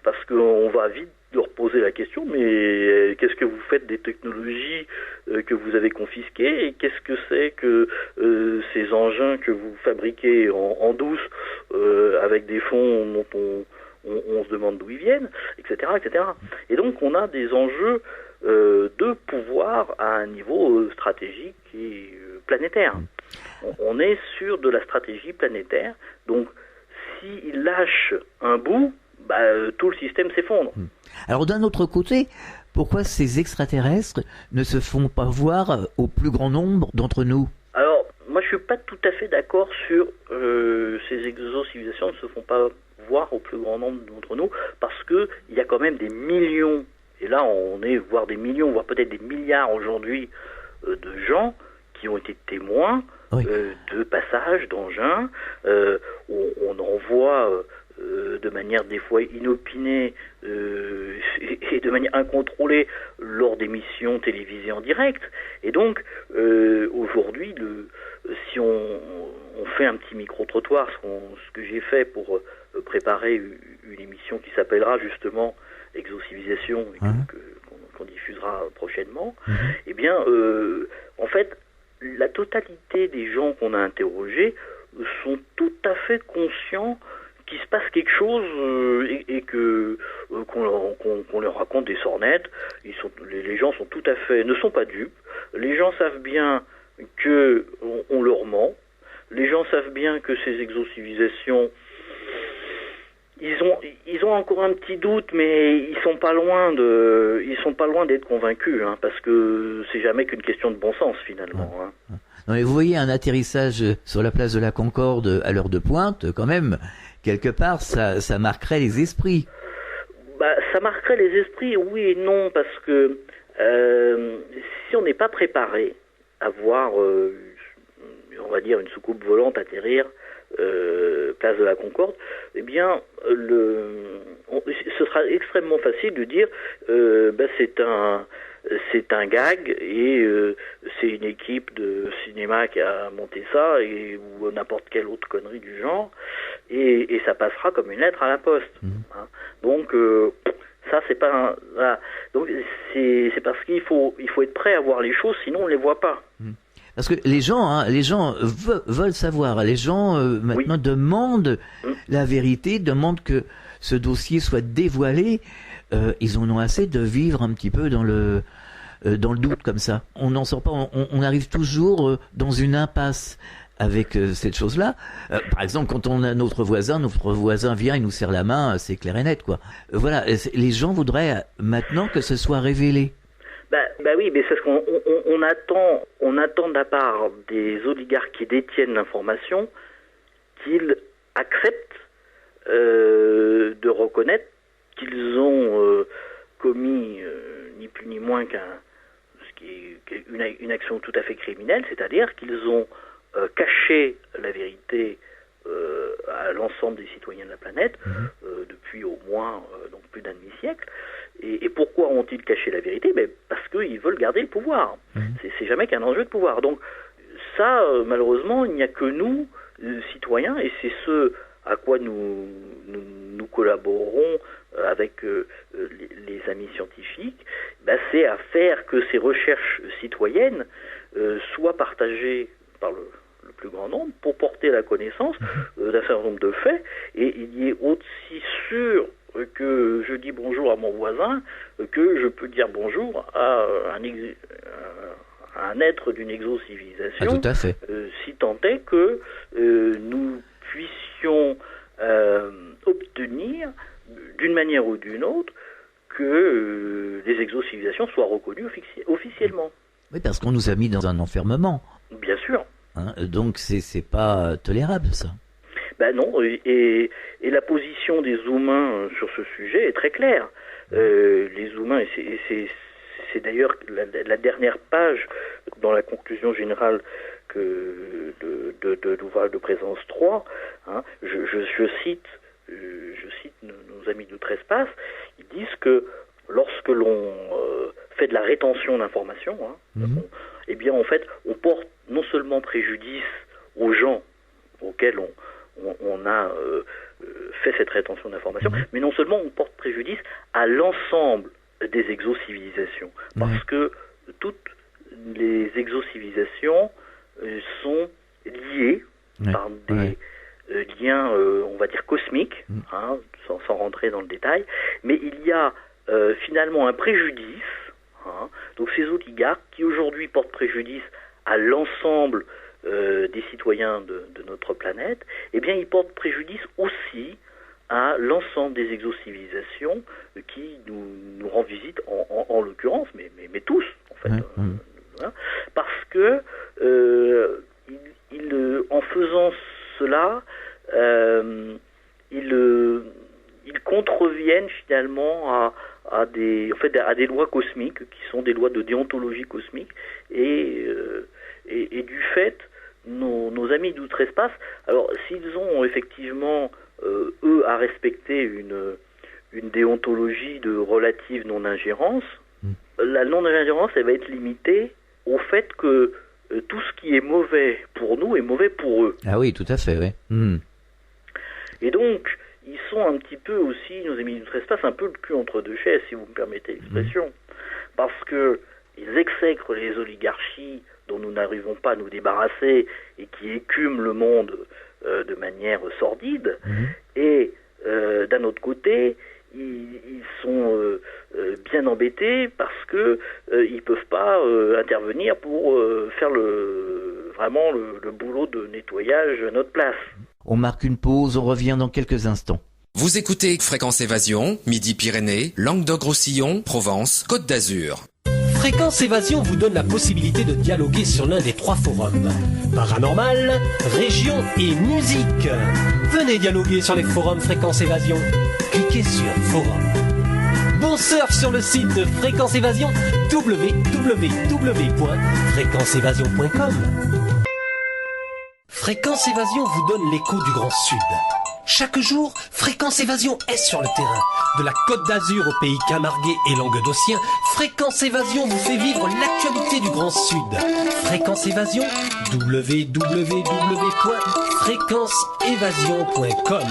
Parce qu'on va vite leur reposer la question, mais qu'est-ce que vous faites des technologies que vous avez confisquées, et qu'est-ce que c'est que ces engins que vous fabriquez en douce avec des fonds dont on se demande d'où ils viennent, etc., etc. Et donc on a des enjeux de pouvoir à un niveau stratégique et planétaire. On est sur de la stratégie planétaire, donc s'ils lâchent un bout, tout le système s'effondre. Alors d'un autre côté, pourquoi ces extraterrestres ne se font pas voir au plus grand nombre d'entre nous? Alors, moi je suis pas tout à fait d'accord sur ces exocivilisations ne se font pas voir au plus grand nombre d'entre nous, parce que il y a quand même des millions, et là on est voire des millions, voire peut-être des milliards aujourd'hui de gens qui ont été témoins de passages d'engins. On en voit de manière des fois inopinée et de manière incontrôlée lors d'émissions télévisées en direct. Et donc aujourd'hui, si on fait un petit micro-trottoir, ce que j'ai fait pour préparer une émission qui s'appellera justement Exocivilisation et qu'on diffusera prochainement, eh bien en fait la totalité des gens qu'on a interrogés sont tout à fait conscients qu'il se passe quelque chose et qu'on leur raconte des sornettes. Les gens sont tout à fait, ne sont pas dupes. Les gens savent bien que on leur ment. Les gens savent bien que ces exocivilisations, ils ont encore un petit doute, mais ils sont pas loin d'être convaincus, parce que c'est jamais qu'une question de bon sens finalement. Non, mais vous voyez un atterrissage sur la place de la Concorde à l'heure de pointe, quand même, quelque part, ça marquerait les esprits. Ça marquerait les esprits, oui et non, parce que si on n'est pas préparé à voir, on va dire, une soucoupe volante atterrir place de la Concorde, eh bien, ce sera extrêmement facile de dire c'est un gag et c'est une équipe de cinéma qui a monté ça ou n'importe quelle autre connerie du genre et ça passera comme une lettre à la poste. Donc ça c'est pas donc c'est parce qu'il faut être prêt à voir les choses, sinon on les voit pas. Parce que les gens veulent savoir. Les gens maintenant demandent la vérité, demandent que ce dossier soit dévoilé. Ils en ont assez de vivre un petit peu dans le doute comme ça. On n'en sort pas. On arrive toujours dans une impasse avec cette chose-là. Par exemple, quand on a notre voisin vient, il nous serre la main, c'est clair et net, quoi. Voilà. Les gens voudraient maintenant que ce soit révélé. Oui, mais c'est ce qu'on attend de la part des oligarques qui détiennent l'information qu'ils acceptent de reconnaître qu'ils ont commis ni plus ni moins une action tout à fait criminelle, c'est-à-dire qu'ils ont caché la vérité à l'ensemble des citoyens de la planète depuis au moins donc plus d'un demi-siècle. Et pourquoi ont-ils caché la vérité? Parce qu'ils veulent garder le pouvoir. C'est jamais qu'un enjeu de pouvoir. Donc ça, malheureusement, il n'y a que nous, citoyens, et c'est ce à quoi nous collaborons avec les amis scientifiques, c'est à faire que ces recherches citoyennes soient partagées par le plus grand nombre pour porter la connaissance d'un certain nombre de faits, et il y est aussi sûr que je dis bonjour à mon voisin que je peux dire bonjour à un être d'une exocivilisation, tout à fait. si tant est que nous puissions obtenir d'une manière ou d'une autre que les exocivilisations soient reconnues officiellement. Oui, parce qu'on nous a mis dans un enfermement. Bien sûr. Donc c'est pas tolérable, ça. Non, et la position des humains sur ce sujet est très claire. Les humains, et c'est d'ailleurs la dernière page dans la conclusion générale de l'ouvrage de Présence 3, je cite nos amis d'Outre-Espace, ils disent que lorsque l'on fait de la rétention d'informations, eh bien en fait on porte non seulement préjudice aux gens auxquels on a fait cette rétention d'informations, mais non seulement on porte préjudice à l'ensemble des exocivilisations, parce que toutes les exocivilisations sont liées par des liens, on va dire, cosmiques, sans rentrer dans le détail, mais il y a finalement un préjudice, donc ces oligarques qui aujourd'hui portent préjudice à l'ensemble des citoyens de notre planète, eh bien ils portent préjudice aussi à l'ensemble des exocivilisations qui nous rendent visite, en l'occurrence, mais tous, en fait. Parce que en faisant cela, ils contreviennent finalement à des lois cosmiques qui sont des lois de déontologie cosmique, et du fait, nos amis d'outre-espace, alors s'ils ont effectivement eux à respecter une déontologie de relative non-ingérence, la non-ingérence, elle va être limitée au fait que tout ce qui est mauvais pour nous est mauvais pour eux. Ah oui, tout à fait, oui. Et donc, ils sont un petit peu aussi, nos amis d'outre-espace, un peu le cul entre deux chaises, si vous me permettez l'expression. Parce que ils exècrent les oligarchies dont nous n'arrivons pas à nous débarrasser et qui écument le monde de manière sordide. Et d'un autre côté, ils sont bien embêtés parce que ils peuvent pas intervenir pour faire vraiment le boulot de nettoyage à notre place. On marque une pause, on revient dans quelques instants. Vous écoutez Fréquence Évasion, Midi-Pyrénées, Languedoc-Roussillon, Provence, Côte d'Azur. Fréquence Évasion vous donne la possibilité de dialoguer sur l'un des 3 forums. Paranormal, région et musique. Venez dialoguer sur les forums Fréquence Évasion. Cliquez sur Forum. Bon surf sur le site de Fréquence Évasion, www.fréquenceévasion.com. Fréquence Évasion vous donne l'écho du Grand Sud. Chaque jour, Fréquence Évasion est sur le terrain. De la Côte d'Azur au pays camarguais et languedocien, Fréquence Évasion vous fait vivre l'actualité du Grand Sud. Fréquence Évasion, www.fréquenceévasion.com.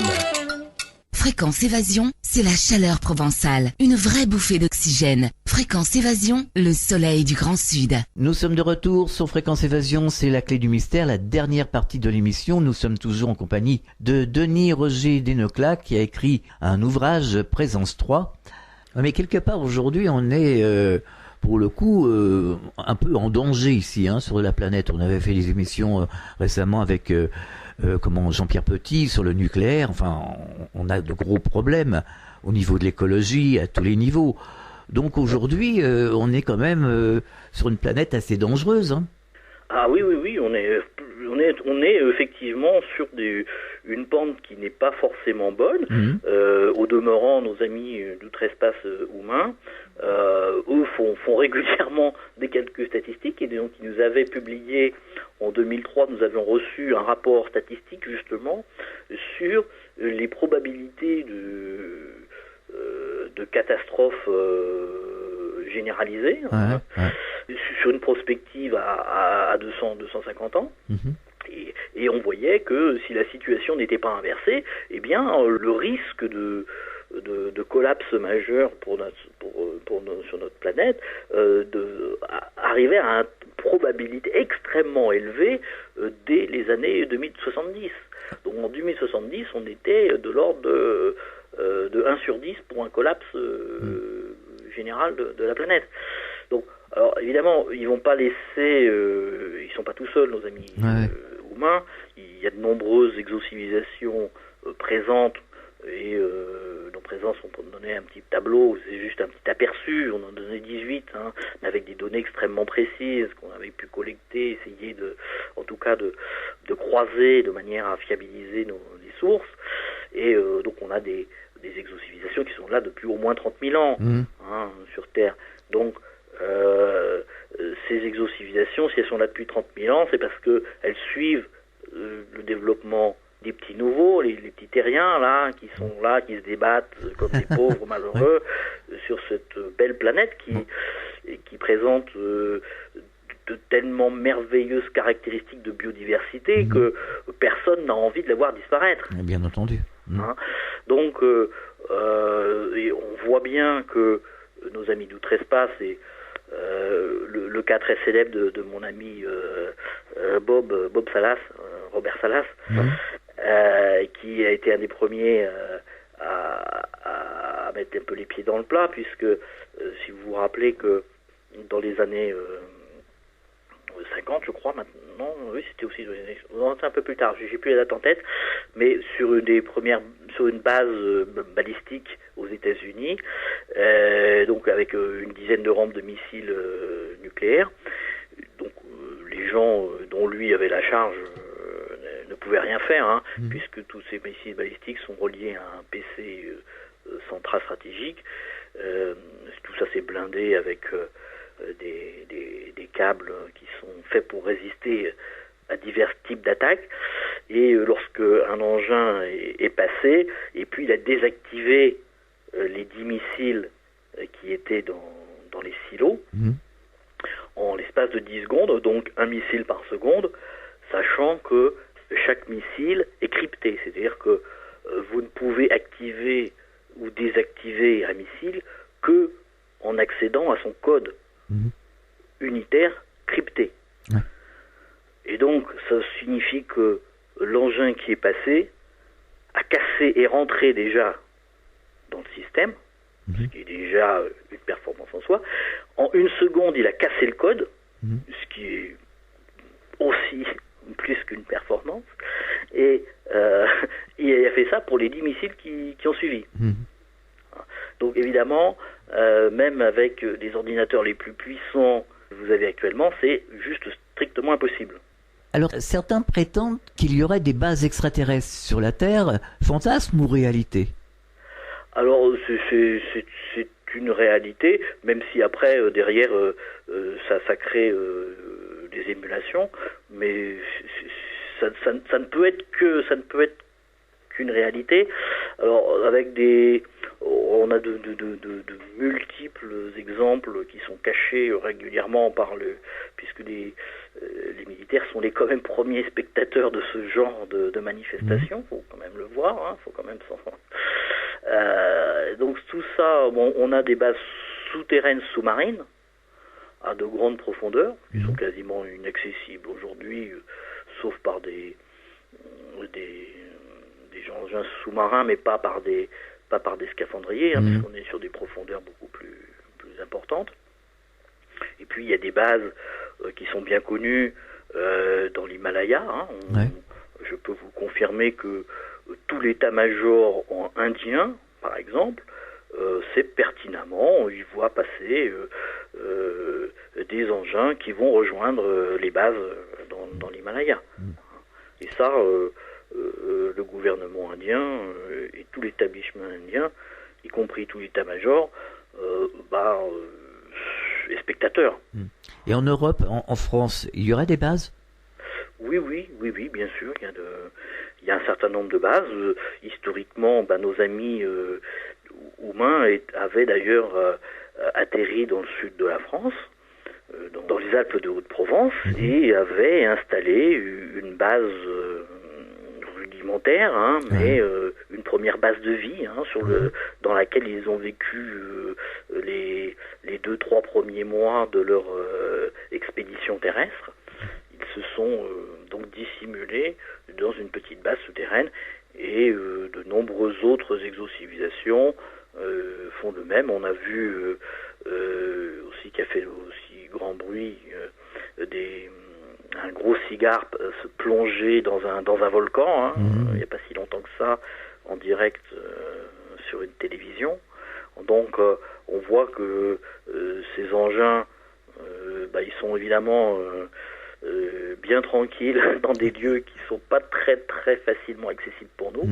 Fréquence Évasion, c'est la chaleur provençale, une vraie bouffée d'oxygène. Fréquence Évasion, le soleil du Grand Sud. Nous sommes de retour sur Fréquence Évasion, c'est la clé du mystère, la dernière partie de l'émission. Nous sommes toujours en compagnie de Denis Roger Desnoclas qui a écrit un ouvrage, Présence 3. Mais quelque part aujourd'hui on est pour le coup un peu en danger ici sur la planète. On avait fait des émissions récemment avec Jean-Pierre Petit sur le nucléaire. Enfin, on a de gros problèmes au niveau de l'écologie à tous les niveaux. Donc aujourd'hui, on est quand même sur une planète assez dangereuse. Ah oui, on est effectivement sur une pente qui n'est pas forcément bonne. Au demeurant, nos amis d'outre-espace humain, eux font régulièrement des calculs statistiques, et donc ils nous avaient publié en 2003, nous avions reçu un rapport statistique justement sur les probabilités de catastrophes généralisées, sur une prospective à 200-250 ans. Et on voyait que si la situation n'était pas inversée, eh bien le risque de collapse majeur sur notre planète arrivait à une probabilité extrêmement élevée dès les années 2070. Donc en 2070, on était de l'ordre de 1 sur 10 pour un collapse général de la planète. Donc, alors évidemment, ils vont pas laisser, ils sont pas tout seuls, nos amis humains. Il y a de nombreuses exocivilisations présentes, et nos présences, on peut donner un petit tableau, c'est juste un petit aperçu, on en donnait 18, mais avec des données extrêmement précises qu'on avait pu collecter, essayer de croiser de manière à fiabiliser les sources. Et donc on a des exocivilisations qui sont là depuis au moins 30 000 ans sur Terre. Donc ces exocivilisations, si elles sont là depuis 30 000 ans, c'est parce qu'elles suivent le développement des petits nouveaux, les petits terriens là, qui sont là, qui se débattent comme des pauvres malheureux sur cette belle planète qui présente de de tellement merveilleuses caractéristiques de biodiversité que personne n'a envie de les voir disparaître. Bien entendu. Hein. Donc, et on voit bien que nos amis d'Outre-Espace et le cas très célèbre de mon ami Bob Salas, Robert Salas, qui a été un des premiers à mettre un peu les pieds dans le plat, puisque si vous vous rappelez que dans les années 50, je crois, maintenant, oui, c'était aussi un peu plus tard, j'ai plus la date en tête, mais sur une base balistique aux États-Unis, donc avec une dizaine de rampes de missiles nucléaires. Donc les gens dont lui avait la charge ne pouvaient rien faire, hein, puisque tous ces missiles balistiques sont reliés à un PC central stratégique. Tout ça c'est blindé avec des câbles qui sont faits pour résister à divers types d'attaques. Et lorsque un engin est passé, et puis il a désactivé les 10 missiles qui étaient dans les silos, en l'espace de 10 secondes, donc un missile par seconde, sachant que chaque missile est crypté, c'est-à-dire que vous ne pouvez activer ou désactiver un missile que en accédant à son code unitaire crypté. Ouais. Et donc, ça signifie que l'engin qui est passé a cassé et rentré déjà dans le système, ce qui est déjà une performance en soi. En une seconde, il a cassé le code, ce qui est aussi plus qu'une performance. Et il a fait ça pour les 10 missiles qui ont suivi. Donc évidemment, même avec les ordinateurs les plus puissants que vous avez actuellement, c'est juste strictement impossible. Alors, certains prétendent qu'il y aurait des bases extraterrestres sur la Terre. Fantasme ou réalité? Alors, c'est une réalité, même si après, derrière, ça crée des émulations, mais ça ne peut être qu'une réalité. Alors, avec on a de multiples exemples qui sont cachés régulièrement puisque les militaires sont quand même premiers spectateurs de ce genre de manifestations. Faut quand même le voir, hein, faut quand même donc tout ça, bon, on a des bases souterraines sous-marines à de grandes profondeurs qui sont quasiment inaccessibles aujourd'hui, sauf par des engins sous-marins, mais pas par des scaphandriers, hein, puisqu'on est sur des profondeurs beaucoup plus importantes. Et puis il y a des bases qui sont bien connues dans l'Himalaya. Hein. Je peux vous confirmer que tout l'état-major indien, par exemple, sait pertinemment, il voit passer des engins qui vont rejoindre les bases dans l'Himalaya. Et ça, le gouvernement indien et tout l'établissement indien, y compris tout l'état-major, est spectateur. Et en Europe, en France, il y aurait des bases? Oui, bien sûr. Il y a un certain nombre de bases. Historiquement, nos amis Oumains avaient d'ailleurs atterri dans le sud de la France, dans les Alpes de Haute-Provence, et avaient installé une base rudimentaire, hein, mais une première base de vie, hein, dans laquelle ils ont vécu les 2-3 premiers mois de leur expédition terrestre. Ils se sont donc dissimulés dans une petite base souterraine, et de nombreuses autres exocivilisations font de même. On a vu aussi, qui a fait aussi grand bruit, un gros cigare se plonger dans un volcan, hein, il n'y a pas si longtemps que ça, en direct sur une télévision. Donc on voit que ces engins, ils sont évidemment bien tranquilles dans des lieux qui ne sont pas très très facilement accessibles pour nous.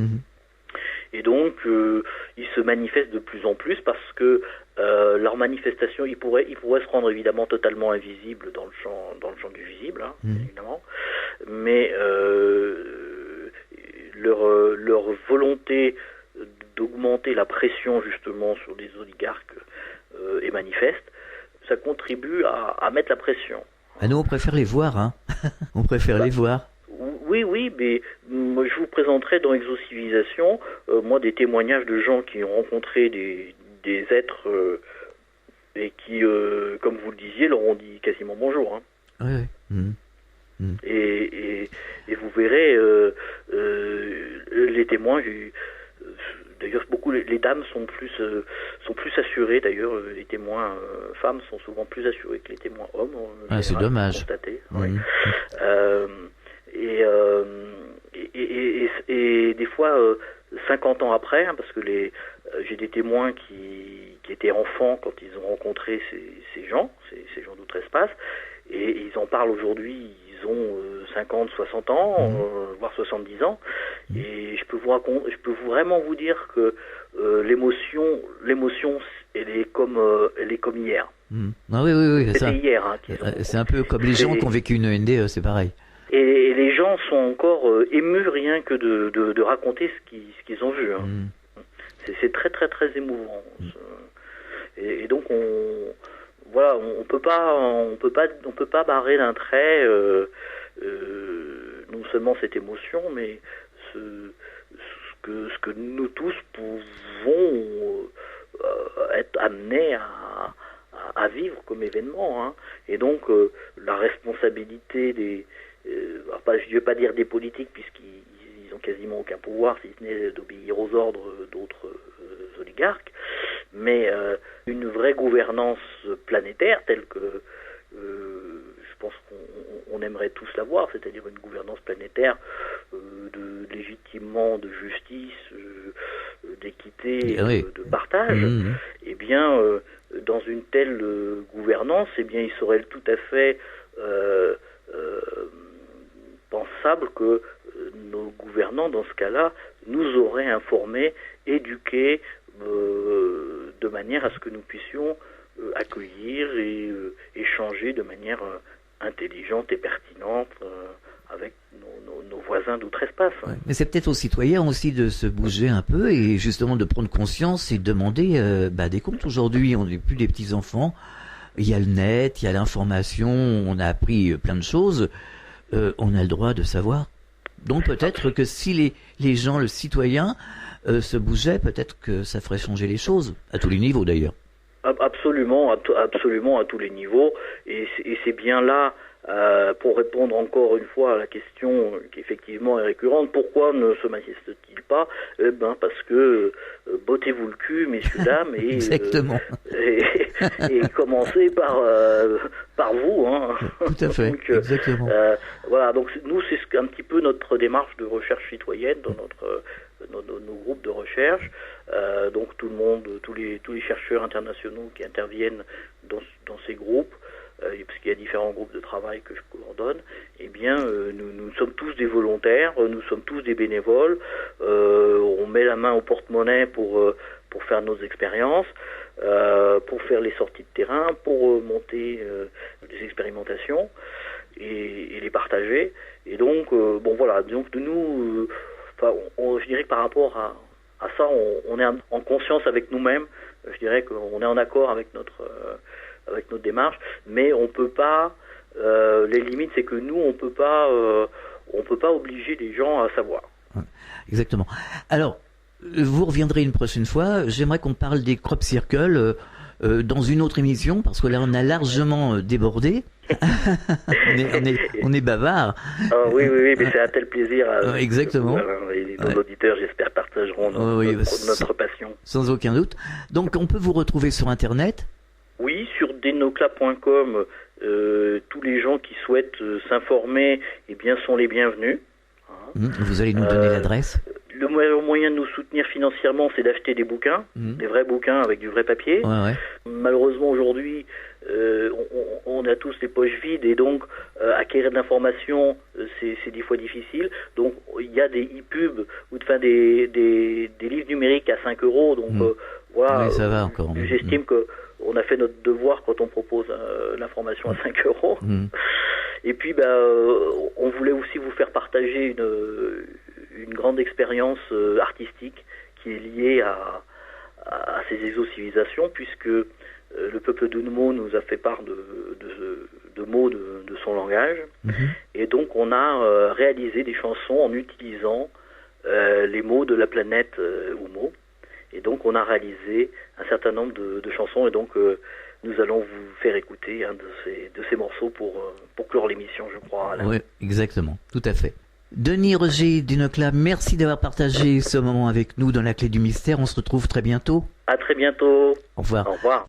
Et donc ils se manifestent de plus en plus parce que leur manifestation, ils pourraient se rendre évidemment totalement invisibles dans le champ du visible, hein, évidemment, mais leur volonté d'augmenter la pression justement sur les oligarques est manifeste. Ça contribue à mettre la pression. Ah, nous, on préfère les voir, hein. On préfère les voir. Oui, mais moi, je vous présenterai dans Exocivilisation, moi, des témoignages de gens qui ont rencontré des êtres et qui, comme vous le disiez, leur ont dit quasiment bonjour. Hein. Oui. Et vous verrez, les témoins, d'ailleurs, les dames sont plus assurées. D'ailleurs, les témoins femmes sont souvent plus assurés que les témoins hommes. C'est dommage. Constaté. Et des fois 50 ans après, hein, parce que j'ai des témoins qui étaient enfants quand ils ont rencontré ces gens d'outre-espace, et ils en parlent aujourd'hui. Ils ont 50, 60 ans, voire 70 ans, et je peux vraiment vous dire que l'émotion, elle est comme hier. Ah oui, C'était ça. hier. Hein, c'est un peu comme les gens qui ont vécu une NDE, c'est pareil. Et les gens sont encore émus rien que de raconter ce qu'ils ont vu. Hein. C'est très très très émouvant. Et donc on peut pas barrer d'un trait non seulement cette émotion, mais ce que nous tous pouvons être amenés à vivre comme événement. Hein. Et donc la responsabilité je ne vais pas dire des politiques, puisqu'ils ont quasiment aucun pouvoir, si ce n'est d'obéir aux ordres d'autres oligarques, mais une vraie gouvernance planétaire telle que je pense qu'on aimerait tous l'avoir, c'est-à-dire une gouvernance planétaire légitimement de justice, d'équité, de partage. Eh bien, dans une telle gouvernance, eh bien, il serait tout à fait pensable que nos gouvernants, dans ce cas-là, nous auraient informés, éduqués, de manière à ce que nous puissions accueillir et échanger de manière intelligente et pertinente avec nos voisins d'outre-espace. Ouais. Mais c'est peut-être aux citoyens aussi de se bouger un peu et justement de prendre conscience et de demander des comptes. Aujourd'hui, on n'est plus des petits-enfants. Il y a le net, il y a l'information, on a appris plein de choses. On a le droit de savoir. Donc peut-être que si les gens, le citoyen, se bougeait, peut-être que ça ferait changer les choses, à tous les niveaux d'ailleurs. Absolument, absolument à tous les niveaux. Et c'est bien là, pour répondre encore une fois à la question qui effectivement est récurrente, pourquoi ne se manifeste-t-il pas ? Parce que bottez-vous le cul, messieurs, dames, et exactement. Et commencez par vous. Hein. Tout à fait, donc, exactement. Voilà, donc nous, c'est un petit peu notre démarche de recherche citoyenne dans nos groupes de recherche. Donc tout le monde, tous les chercheurs internationaux qui interviennent dans ces groupes, parce qu'il y a différents groupes de travail que je coordonne, eh bien nous sommes tous des volontaires, nous sommes tous des bénévoles, on met la main au porte-monnaie pour faire nos expériences, pour faire les sorties de terrain, pour monter des expérimentations et les partager. Et donc voilà, donc de nous, je dirais que par rapport à ça, on est en conscience avec nous-mêmes. Je dirais qu'on est en accord avec notre démarche, mais on peut pas. Les limites, c'est que nous, on peut pas obliger les gens à savoir. Exactement. Alors, vous reviendrez une prochaine fois. J'aimerais qu'on parle des crop circles dans une autre émission, parce que là, on a largement débordé. on est bavard. Oui, mais c'est un tel plaisir. Exactement. Nos auditeurs, j'espère, partageront notre passion. Sans aucun doute. Donc, on peut vous retrouver sur Internet ? Oui, sur denocla.com. Tous les gens qui souhaitent s'informer, eh bien, sont les bienvenus. Vous allez nous donner l'adresse ? Le meilleur moyen de nous soutenir financièrement, c'est d'acheter des bouquins, des vrais bouquins avec du vrai papier. Ouais. Malheureusement, aujourd'hui, on a tous les poches vides et donc acquérir de l'information, c'est 10 fois difficile. Donc, il y a des e-pubs ou des livres numériques à 5 €. Donc, voilà. Oui, ça va encore. J'estime que on a fait notre devoir quand on propose l'information à 5 €. Et puis, on voulait aussi vous faire partager une grande expérience artistique qui est liée à ces exocivilisations, puisque le peuple d'Unmo nous a fait part de mots de son langage. Et donc on a réalisé des chansons en utilisant les mots de la planète Umo. Et donc on a réalisé un certain nombre de chansons, et donc nous allons vous faire écouter un de ces morceaux pour clore l'émission, je crois. Alain. Oui, exactement, tout à fait. Denis Roger Dunocla, merci d'avoir partagé ce moment avec nous dans la clé du mystère. On se retrouve très bientôt. À très bientôt. Au revoir. Au revoir.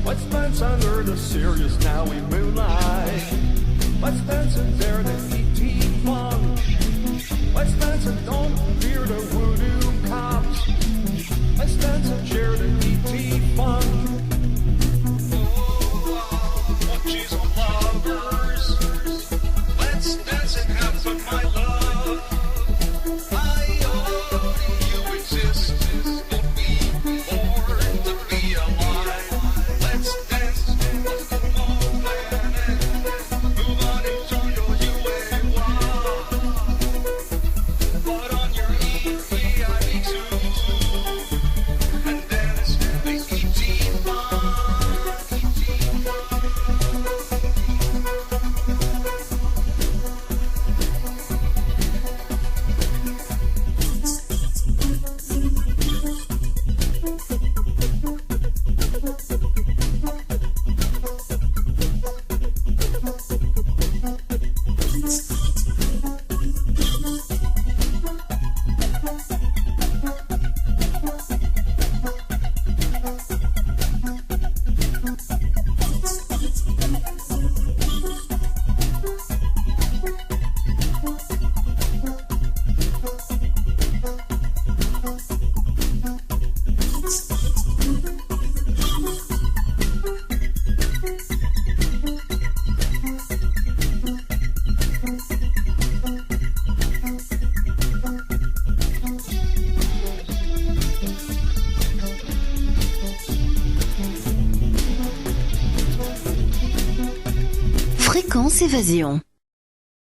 Let's dance under the serious snowy moonlight. Let's dance and dare the E.T. fun. Let's dance and don't fear the voodoo cops. Let's dance and share the E.T. fun. Oh, bunches of lovers. Let's dance and have fun, my love. I know you exist. Don't be born to be alive. Let's dance with the moment. Move on into your UAY. Put on your EPIB2 and dance the E.T. fun. Fréquence Évasion.